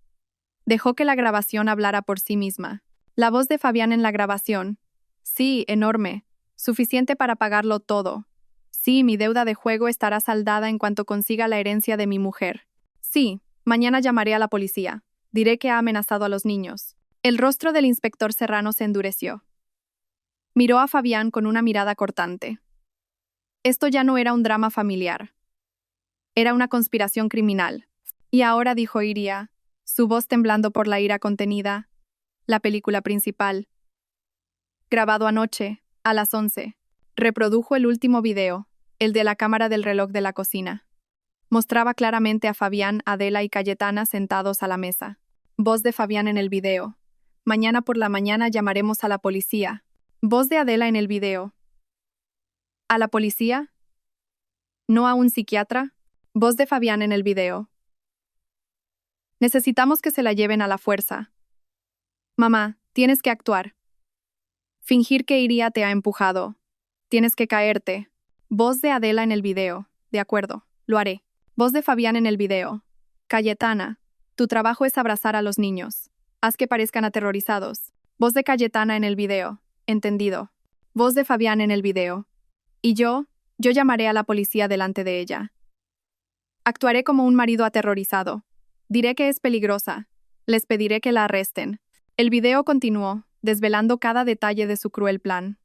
Dejó que la grabación hablara por sí misma. La voz de Fabián en la grabación. Sí, enorme. Suficiente para pagarlo todo. Sí, mi deuda de juego estará saldada en cuanto consiga la herencia de mi mujer. Sí, mañana llamaré a la policía. Diré que ha amenazado a los niños. El rostro del inspector Serrano se endureció. Miró a Fabián con una mirada cortante. Esto ya no era un drama familiar. Era una conspiración criminal. Y ahora, dijo Iria, su voz temblando por la ira contenida, la película principal. Grabado anoche, a las 11. Reprodujo el último video, el de la cámara del reloj de la cocina. Mostraba claramente a Fabián, Adela y Cayetana sentados a la mesa. Voz de Fabián en el video. Mañana por la mañana llamaremos a la policía. Voz de Adela en el video. ¿A la policía? ¿No a un psiquiatra? Voz de Fabián en el video. Necesitamos que se la lleven a la fuerza. Mamá, tienes que actuar. Fingir que Iria te ha empujado. Tienes que caerte. Voz de Adela en el video. De acuerdo, lo haré. Voz de Fabián en el video. Cayetana, tu trabajo es abrazar a los niños. Haz que parezcan aterrorizados. Voz de Cayetana en el video. Entendido. Voz de Fabián en el video. Y yo llamaré a la policía delante de ella. Actuaré como un marido aterrorizado. Diré que es peligrosa. Les pediré que la arresten. El video continuó, desvelando cada detalle de su cruel plan.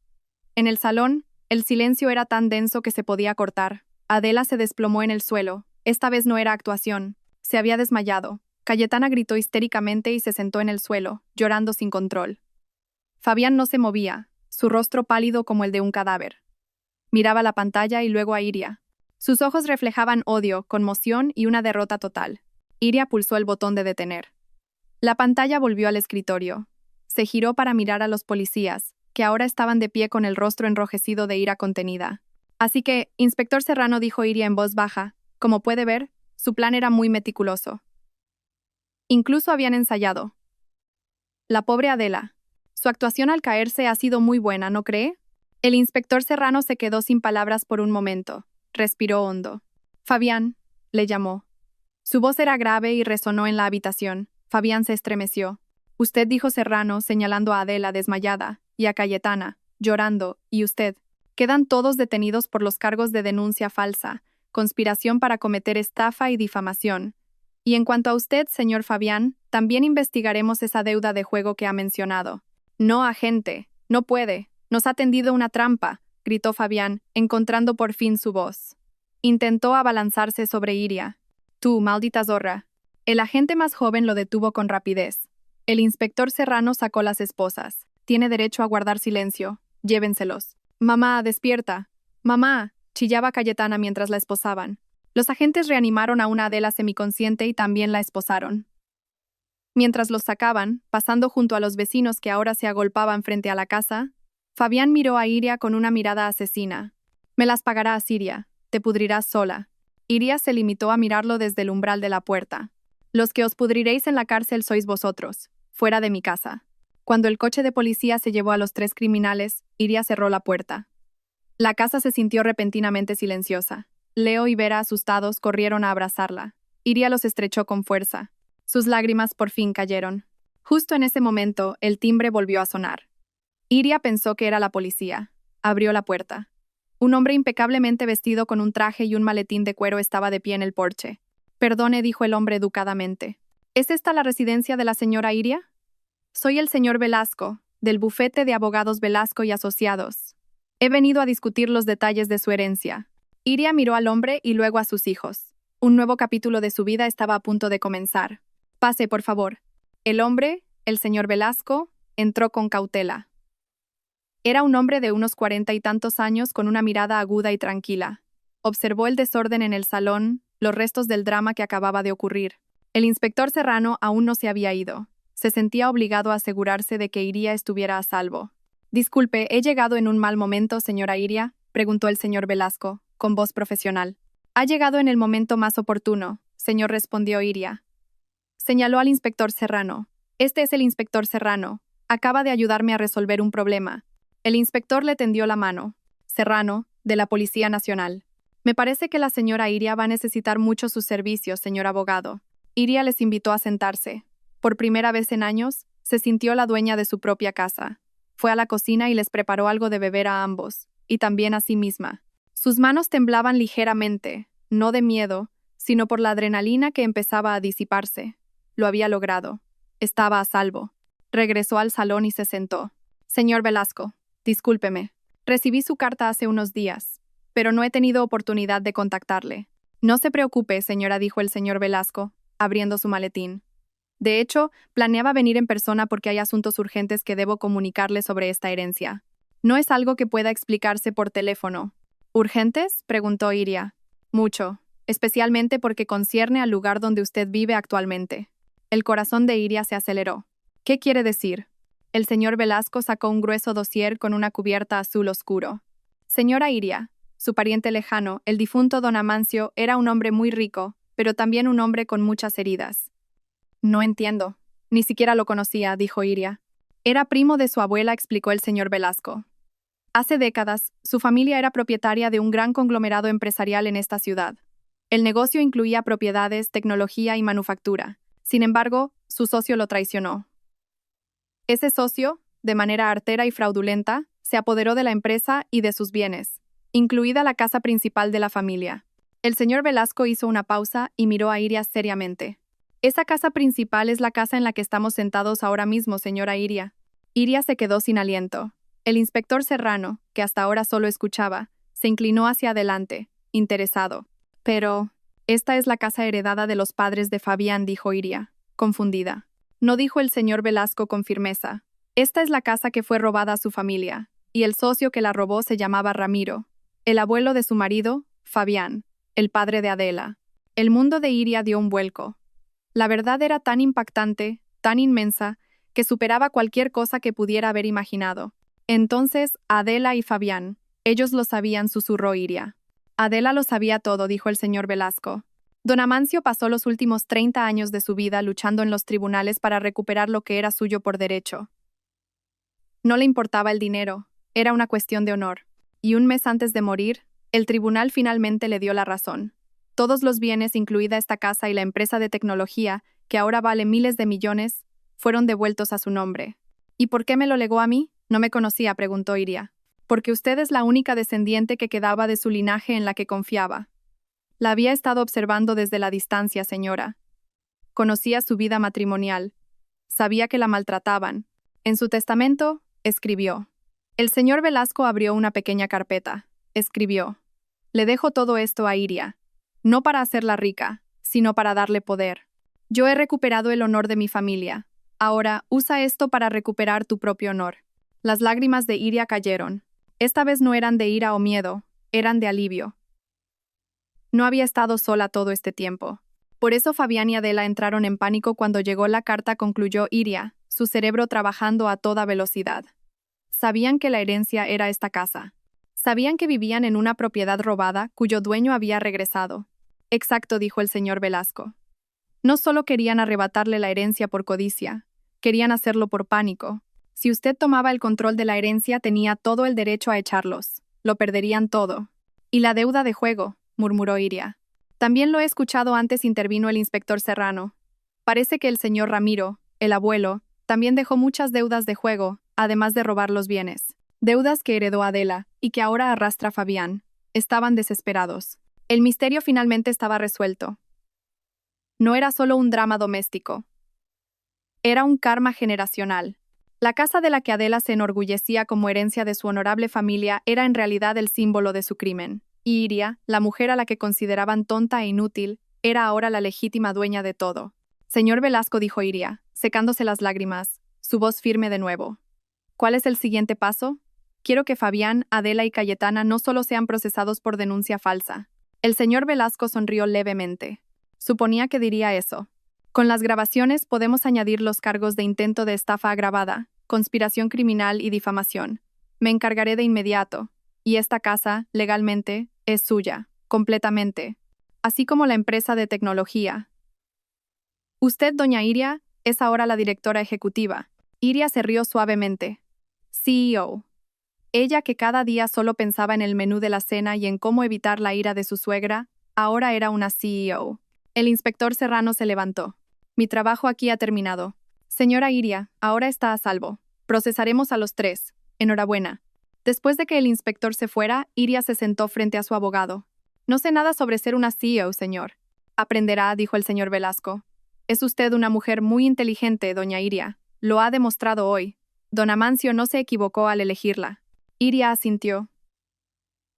En el salón, el silencio era tan denso que se podía cortar. Adela se desplomó en el suelo. Esta vez no era actuación. Se había desmayado. Cayetana gritó histéricamente y se sentó en el suelo, llorando sin control. Fabián no se movía, su rostro pálido como el de un cadáver. Miraba la pantalla y luego a Iria. Sus ojos reflejaban odio, conmoción y una derrota total. Iria pulsó el botón de detener. La pantalla volvió al escritorio. Se giró para mirar a los policías, que ahora estaban de pie con el rostro enrojecido de ira contenida. Así que, Inspector Serrano, dijo Iria en voz baja, como puede ver, su plan era muy meticuloso. Incluso habían ensayado. La pobre Adela. Su actuación al caerse ha sido muy buena, ¿no cree? El inspector Serrano se quedó sin palabras por un momento. Respiró hondo. Fabián, le llamó. Su voz era grave y resonó en la habitación. Fabián se estremeció. Usted, dijo Serrano, señalando a Adela desmayada, y a Cayetana, llorando, y usted. Quedan todos detenidos por los cargos de denuncia falsa, conspiración para cometer estafa y difamación. Y en cuanto a usted, señor Fabián, también investigaremos esa deuda de juego que ha mencionado. No, agente, no puede. Nos ha tendido una trampa, gritó Fabián, encontrando por fin su voz. Intentó abalanzarse sobre Iria. Tú, maldita zorra. El agente más joven lo detuvo con rapidez. El inspector Serrano sacó las esposas. Tiene derecho a guardar silencio. Llévenselos. Mamá, despierta. Mamá, chillaba Cayetana mientras la esposaban. Los agentes reanimaron a una Adela semiconsciente y también la esposaron. Mientras los sacaban, pasando junto a los vecinos que ahora se agolpaban frente a la casa, Fabián miró a Iria con una mirada asesina. Me las pagarás, Iria. Te pudrirás sola. Iria se limitó a mirarlo desde el umbral de la puerta. Los que os pudriréis en la cárcel sois vosotros, fuera de mi casa. Cuando el coche de policía se llevó a los 3 criminales, Iria cerró la puerta. La casa se sintió repentinamente silenciosa. Leo y Vera, asustados, corrieron a abrazarla. Iria los estrechó con fuerza. Sus lágrimas por fin cayeron. Justo en ese momento, el timbre volvió a sonar. Iria pensó que era la policía. Abrió la puerta. Un hombre impecablemente vestido con un traje y un maletín de cuero estaba de pie en el porche. Perdone, dijo el hombre educadamente. ¿Es esta la residencia de la señora Iria? Soy el señor Velasco, del bufete de abogados Velasco y Asociados. He venido a discutir los detalles de su herencia. Iria miró al hombre y luego a sus hijos. Un nuevo capítulo de su vida estaba a punto de comenzar. Pase, por favor. El hombre, el señor Velasco, entró con cautela. Era un hombre de unos 40 y tantos años con una mirada aguda y tranquila. Observó el desorden en el salón, los restos del drama que acababa de ocurrir. El inspector Serrano aún no se había ido. Se sentía obligado a asegurarse de que Iria estuviera a salvo. Disculpe, ¿he llegado en un mal momento, señora Iria?, preguntó el señor Velasco, con voz profesional. Ha llegado en el momento más oportuno, señor, respondió Iria. Señaló al inspector Serrano. Este es el inspector Serrano. Acaba de ayudarme a resolver un problema. El inspector le tendió la mano. Serrano, de la Policía Nacional. Me parece que la señora Iria va a necesitar mucho sus servicios, señor abogado. Iria les invitó a sentarse. Por primera vez en años, se sintió la dueña de su propia casa. Fue a la cocina y les preparó algo de beber a ambos, y también a sí misma. Sus manos temblaban ligeramente, no de miedo, sino por la adrenalina que empezaba a disiparse. Lo había logrado. Estaba a salvo. Regresó al salón y se sentó. Señor Velasco, discúlpeme. Recibí su carta hace unos días, pero no he tenido oportunidad de contactarle. No se preocupe, señora, dijo el señor Velasco, abriendo su maletín. De hecho, planeaba venir en persona porque hay asuntos urgentes que debo comunicarle sobre esta herencia. No es algo que pueda explicarse por teléfono. ¿Urgentes?, preguntó Iria. Mucho, especialmente porque concierne al lugar donde usted vive actualmente. El corazón de Iria se aceleró. ¿Qué quiere decir? El señor Velasco sacó un grueso dossier con una cubierta azul oscuro. Señora Iria, su pariente lejano, el difunto don Amancio, era un hombre muy rico, pero también un hombre con muchas heridas. No entiendo. Ni siquiera lo conocía, dijo Iria. Era primo de su abuela, explicó el señor Velasco. Hace décadas, su familia era propietaria de un gran conglomerado empresarial en esta ciudad. El negocio incluía propiedades, tecnología y manufactura. Sin embargo, su socio lo traicionó. Ese socio, de manera artera y fraudulenta, se apoderó de la empresa y de sus bienes, incluida la casa principal de la familia. El señor Velasco hizo una pausa y miró a Iria seriamente. Esa casa principal es la casa en la que estamos sentados ahora mismo, señora Iria. Iria se quedó sin aliento. El inspector Serrano, que hasta ahora solo escuchaba, se inclinó hacia adelante, interesado. Pero, esta es la casa heredada de los padres de Fabián, dijo Iria, confundida. No, dijo el señor Velasco con firmeza. Esta es la casa que fue robada a su familia, y el socio que la robó se llamaba Ramiro, el abuelo de su marido, Fabián, el padre de Adela. El mundo de Iria dio un vuelco. La verdad era tan impactante, tan inmensa, que superaba cualquier cosa que pudiera haber imaginado. Entonces, Adela y Fabián, ellos lo sabían, susurró Iria. Adela lo sabía todo, dijo el señor Velasco. Don Amancio pasó los últimos 30 años de su vida luchando en los tribunales para recuperar lo que era suyo por derecho. No le importaba el dinero, era una cuestión de honor. Y un mes antes de morir, el tribunal finalmente le dio la razón. Todos los bienes, incluida esta casa y la empresa de tecnología, que ahora vale miles de millones, fueron devueltos a su nombre. ¿Y por qué me lo legó a mí? No me conocía, preguntó Iria. Porque usted es la única descendiente que quedaba de su linaje en la que confiaba. La había estado observando desde la distancia, señora. Conocía su vida matrimonial. Sabía que la maltrataban. En su testamento, escribió. El señor Velasco abrió una pequeña carpeta. Escribió. Le dejo todo esto a Iria. No para hacerla rica, sino para darle poder. Yo he recuperado el honor de mi familia. Ahora, usa esto para recuperar tu propio honor. Las lágrimas de Iria cayeron. Esta vez no eran de ira o miedo, eran de alivio. No había estado sola todo este tiempo. Por eso Fabián y Adela entraron en pánico cuando llegó la carta, concluyó Iria, su cerebro trabajando a toda velocidad. Sabían que la herencia era esta casa. Sabían que vivían en una propiedad robada cuyo dueño había regresado. Exacto, dijo el señor Velasco. No solo querían arrebatarle la herencia por codicia, querían hacerlo por pánico. Si usted tomaba el control de la herencia, tenía todo el derecho a echarlos. Lo perderían todo. Y la deuda de juego, murmuró Iria. También lo he escuchado antes, intervino el inspector Serrano. Parece que el señor Ramiro, el abuelo, también dejó muchas deudas de juego, además de robar los bienes. Deudas que heredó Adela y que ahora arrastra Fabián. Estaban desesperados. El misterio finalmente estaba resuelto. No era solo un drama doméstico. Era un karma generacional. La casa de la que Adela se enorgullecía como herencia de su honorable familia era en realidad el símbolo de su crimen. Y Iria, la mujer a la que consideraban tonta e inútil, era ahora la legítima dueña de todo. Señor Velasco, dijo Iria, secándose las lágrimas, su voz firme de nuevo. ¿Cuál es el siguiente paso? Quiero que Fabián, Adela y Cayetana no solo sean procesados por denuncia falsa. El señor Velasco sonrió levemente. Suponía que diría eso. Con las grabaciones podemos añadir los cargos de intento de estafa agravada, conspiración criminal y difamación. Me encargaré de inmediato. Y esta casa, legalmente, es suya, completamente. Así como la empresa de tecnología. Usted, doña Iria, es ahora la directora ejecutiva. Iria se rió suavemente. CEO. Ella, que cada día solo pensaba en el menú de la cena y en cómo evitar la ira de su suegra, ahora era una CEO. El inspector Serrano se levantó. Mi trabajo aquí ha terminado. Señora Iria, ahora está a salvo. Procesaremos a los 3. Enhorabuena. Después de que el inspector se fuera, Iria se sentó frente a su abogado. No sé nada sobre ser una CEO, señor. Aprenderá, dijo el señor Velasco. Es usted una mujer muy inteligente, doña Iria. Lo ha demostrado hoy. Don Amancio no se equivocó al elegirla. Iria asintió.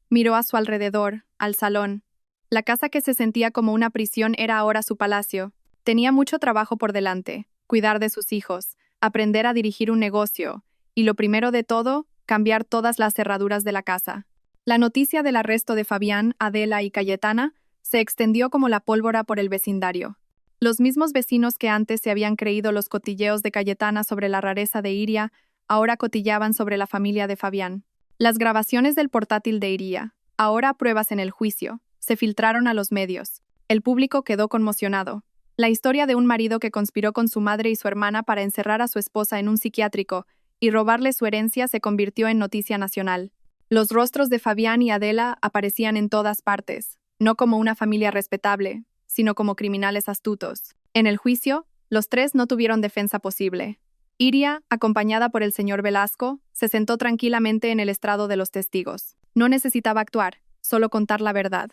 Miró a su alrededor, al salón. La casa que se sentía como una prisión era ahora su palacio. Tenía mucho trabajo por delante, cuidar de sus hijos, aprender a dirigir un negocio, y lo primero de todo, cambiar todas las cerraduras de la casa. La noticia del arresto de Fabián, Adela y Cayetana se extendió como la pólvora por el vecindario. Los mismos vecinos que antes se habían creído los cotilleos de Cayetana sobre la rareza de Iria, ahora cotillaban sobre la familia de Fabián. Las grabaciones del portátil de Iria, ahora pruebas en el juicio, se filtraron a los medios. El público quedó conmocionado. La historia de un marido que conspiró con su madre y su hermana para encerrar a su esposa en un psiquiátrico y robarle su herencia se convirtió en noticia nacional. Los rostros de Fabián y Adela aparecían en todas partes, no como una familia respetable, sino como criminales astutos. En el juicio, los 3 no tuvieron defensa posible. Iria, acompañada por el señor Velasco, se sentó tranquilamente en el estrado de los testigos. No necesitaba actuar, solo contar la verdad.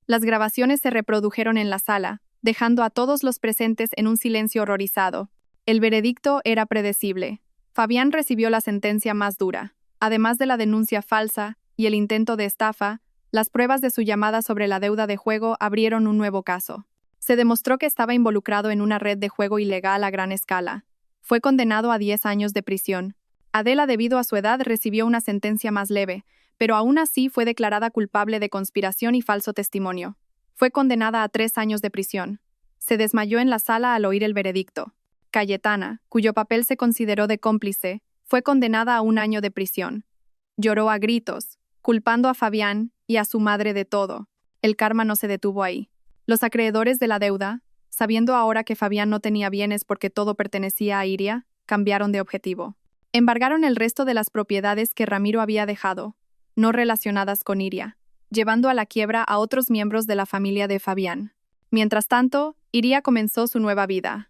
Las grabaciones se reprodujeron en la sala, dejando a todos los presentes en un silencio horrorizado. El veredicto era predecible. Fabián recibió la sentencia más dura. Además de la denuncia falsa y el intento de estafa, las pruebas de su llamada sobre la deuda de juego abrieron un nuevo caso. Se demostró que estaba involucrado en una red de juego ilegal a gran escala. Fue condenado a 10 años de prisión. Adela, debido a su edad, recibió una sentencia más leve, pero aún así fue declarada culpable de conspiración y falso testimonio. Fue condenada a 3 años de prisión. Se desmayó en la sala al oír el veredicto. Cayetana, cuyo papel se consideró de cómplice, fue condenada a 1 año de prisión. Lloró a gritos, culpando a Fabián y a su madre de todo. El karma no se detuvo ahí. Los acreedores de la deuda, sabiendo ahora que Fabián no tenía bienes porque todo pertenecía a Iria, cambiaron de objetivo. Embargaron el resto de las propiedades que Ramiro había dejado, no relacionadas con Iria, llevando a la quiebra a otros miembros de la familia de Fabián. Mientras tanto, Iria comenzó su nueva vida.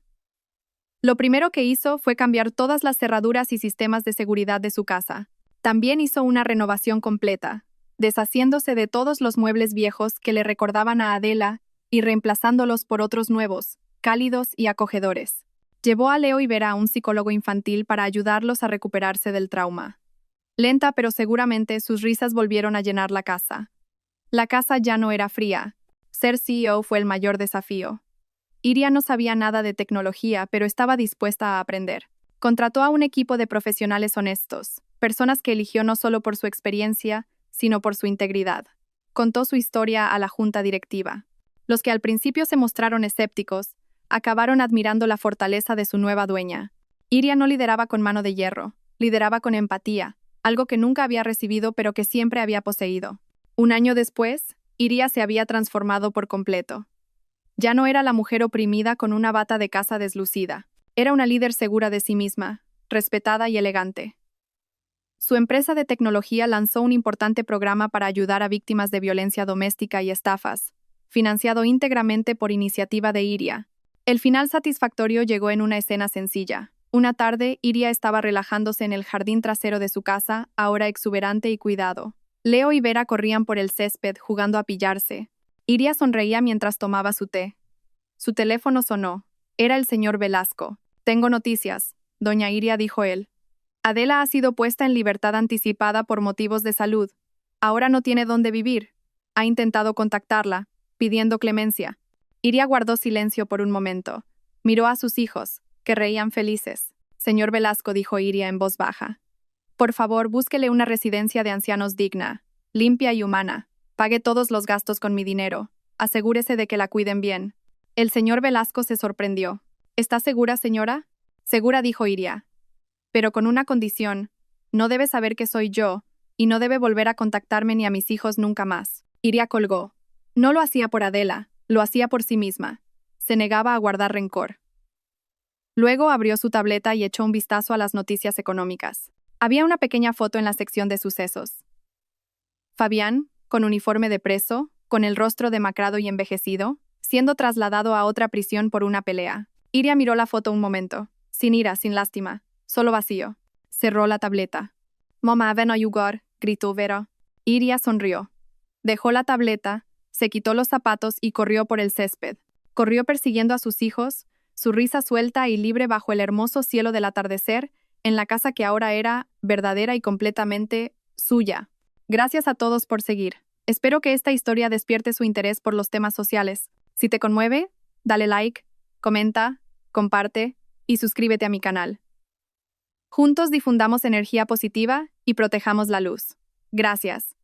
Lo primero que hizo fue cambiar todas las cerraduras y sistemas de seguridad de su casa. También hizo una renovación completa, deshaciéndose de todos los muebles viejos que le recordaban a Adela y reemplazándolos por otros nuevos, cálidos y acogedores. Llevó a Leo y Vera a un psicólogo infantil para ayudarlos a recuperarse del trauma. Lenta pero seguramente sus risas volvieron a llenar la casa. La casa ya no era fría. Ser CEO fue el mayor desafío. Iria no sabía nada de tecnología, pero estaba dispuesta a aprender. Contrató a un equipo de profesionales honestos, personas que eligió no solo por su experiencia, sino por su integridad. Contó su historia a la junta directiva. Los que al principio se mostraron escépticos, acabaron admirando la fortaleza de su nueva dueña. Iria no lideraba con mano de hierro, lideraba con empatía, algo que nunca había recibido pero que siempre había poseído. 1 año después, Iria se había transformado por completo. Ya no era la mujer oprimida con una bata de casa deslucida. Era una líder segura de sí misma, respetada y elegante. Su empresa de tecnología lanzó un importante programa para ayudar a víctimas de violencia doméstica y estafas, financiado íntegramente por iniciativa de Iria. El final satisfactorio llegó en una escena sencilla. Una tarde, Iria estaba relajándose en el jardín trasero de su casa, ahora exuberante y cuidado. Leo y Vera corrían por el césped jugando a pillarse. Iria sonreía mientras tomaba su té. Su teléfono sonó. Era el señor Velasco. «Tengo noticias», doña Iria, dijo él. «Adela ha sido puesta en libertad anticipada por motivos de salud. Ahora no tiene dónde vivir. Ha intentado contactarla, pidiendo clemencia». Iria guardó silencio por un momento. Miró a sus hijos, que reían felices. «Señor Velasco», dijo Iria en voz baja. «Por favor, búsquele una residencia de ancianos digna, limpia y humana. Pague todos los gastos con mi dinero. Asegúrese de que la cuiden bien». El señor Velasco se sorprendió. «¿Está segura, señora?» «Segura», dijo Iria. «Pero con una condición. No debe saber que soy yo, y no debe volver a contactarme ni a mis hijos nunca más». Iria colgó. No lo hacía por Adela, lo hacía por sí misma. Se negaba a guardar rencor. Luego abrió su tableta y echó un vistazo a las noticias económicas. Había una pequeña foto en la sección de sucesos. Fabián, con uniforme de preso, con el rostro demacrado y envejecido, siendo trasladado a otra prisión por una pelea. Iria miró la foto un momento, sin ira, sin lástima, solo vacío. Cerró la tableta. «Mamá, ven a jugar», gritó Vera. Iria sonrió. Dejó la tableta, se quitó los zapatos y corrió por el césped. Corrió persiguiendo a sus hijos, su risa suelta y libre bajo el hermoso cielo del atardecer, en la casa que ahora era verdadera y completamente suya. Gracias a todos por seguir. Espero que esta historia despierte su interés por los temas sociales. Si te conmueve, dale like, comenta, comparte y suscríbete a mi canal. Juntos difundamos energía positiva y protejamos la luz. Gracias.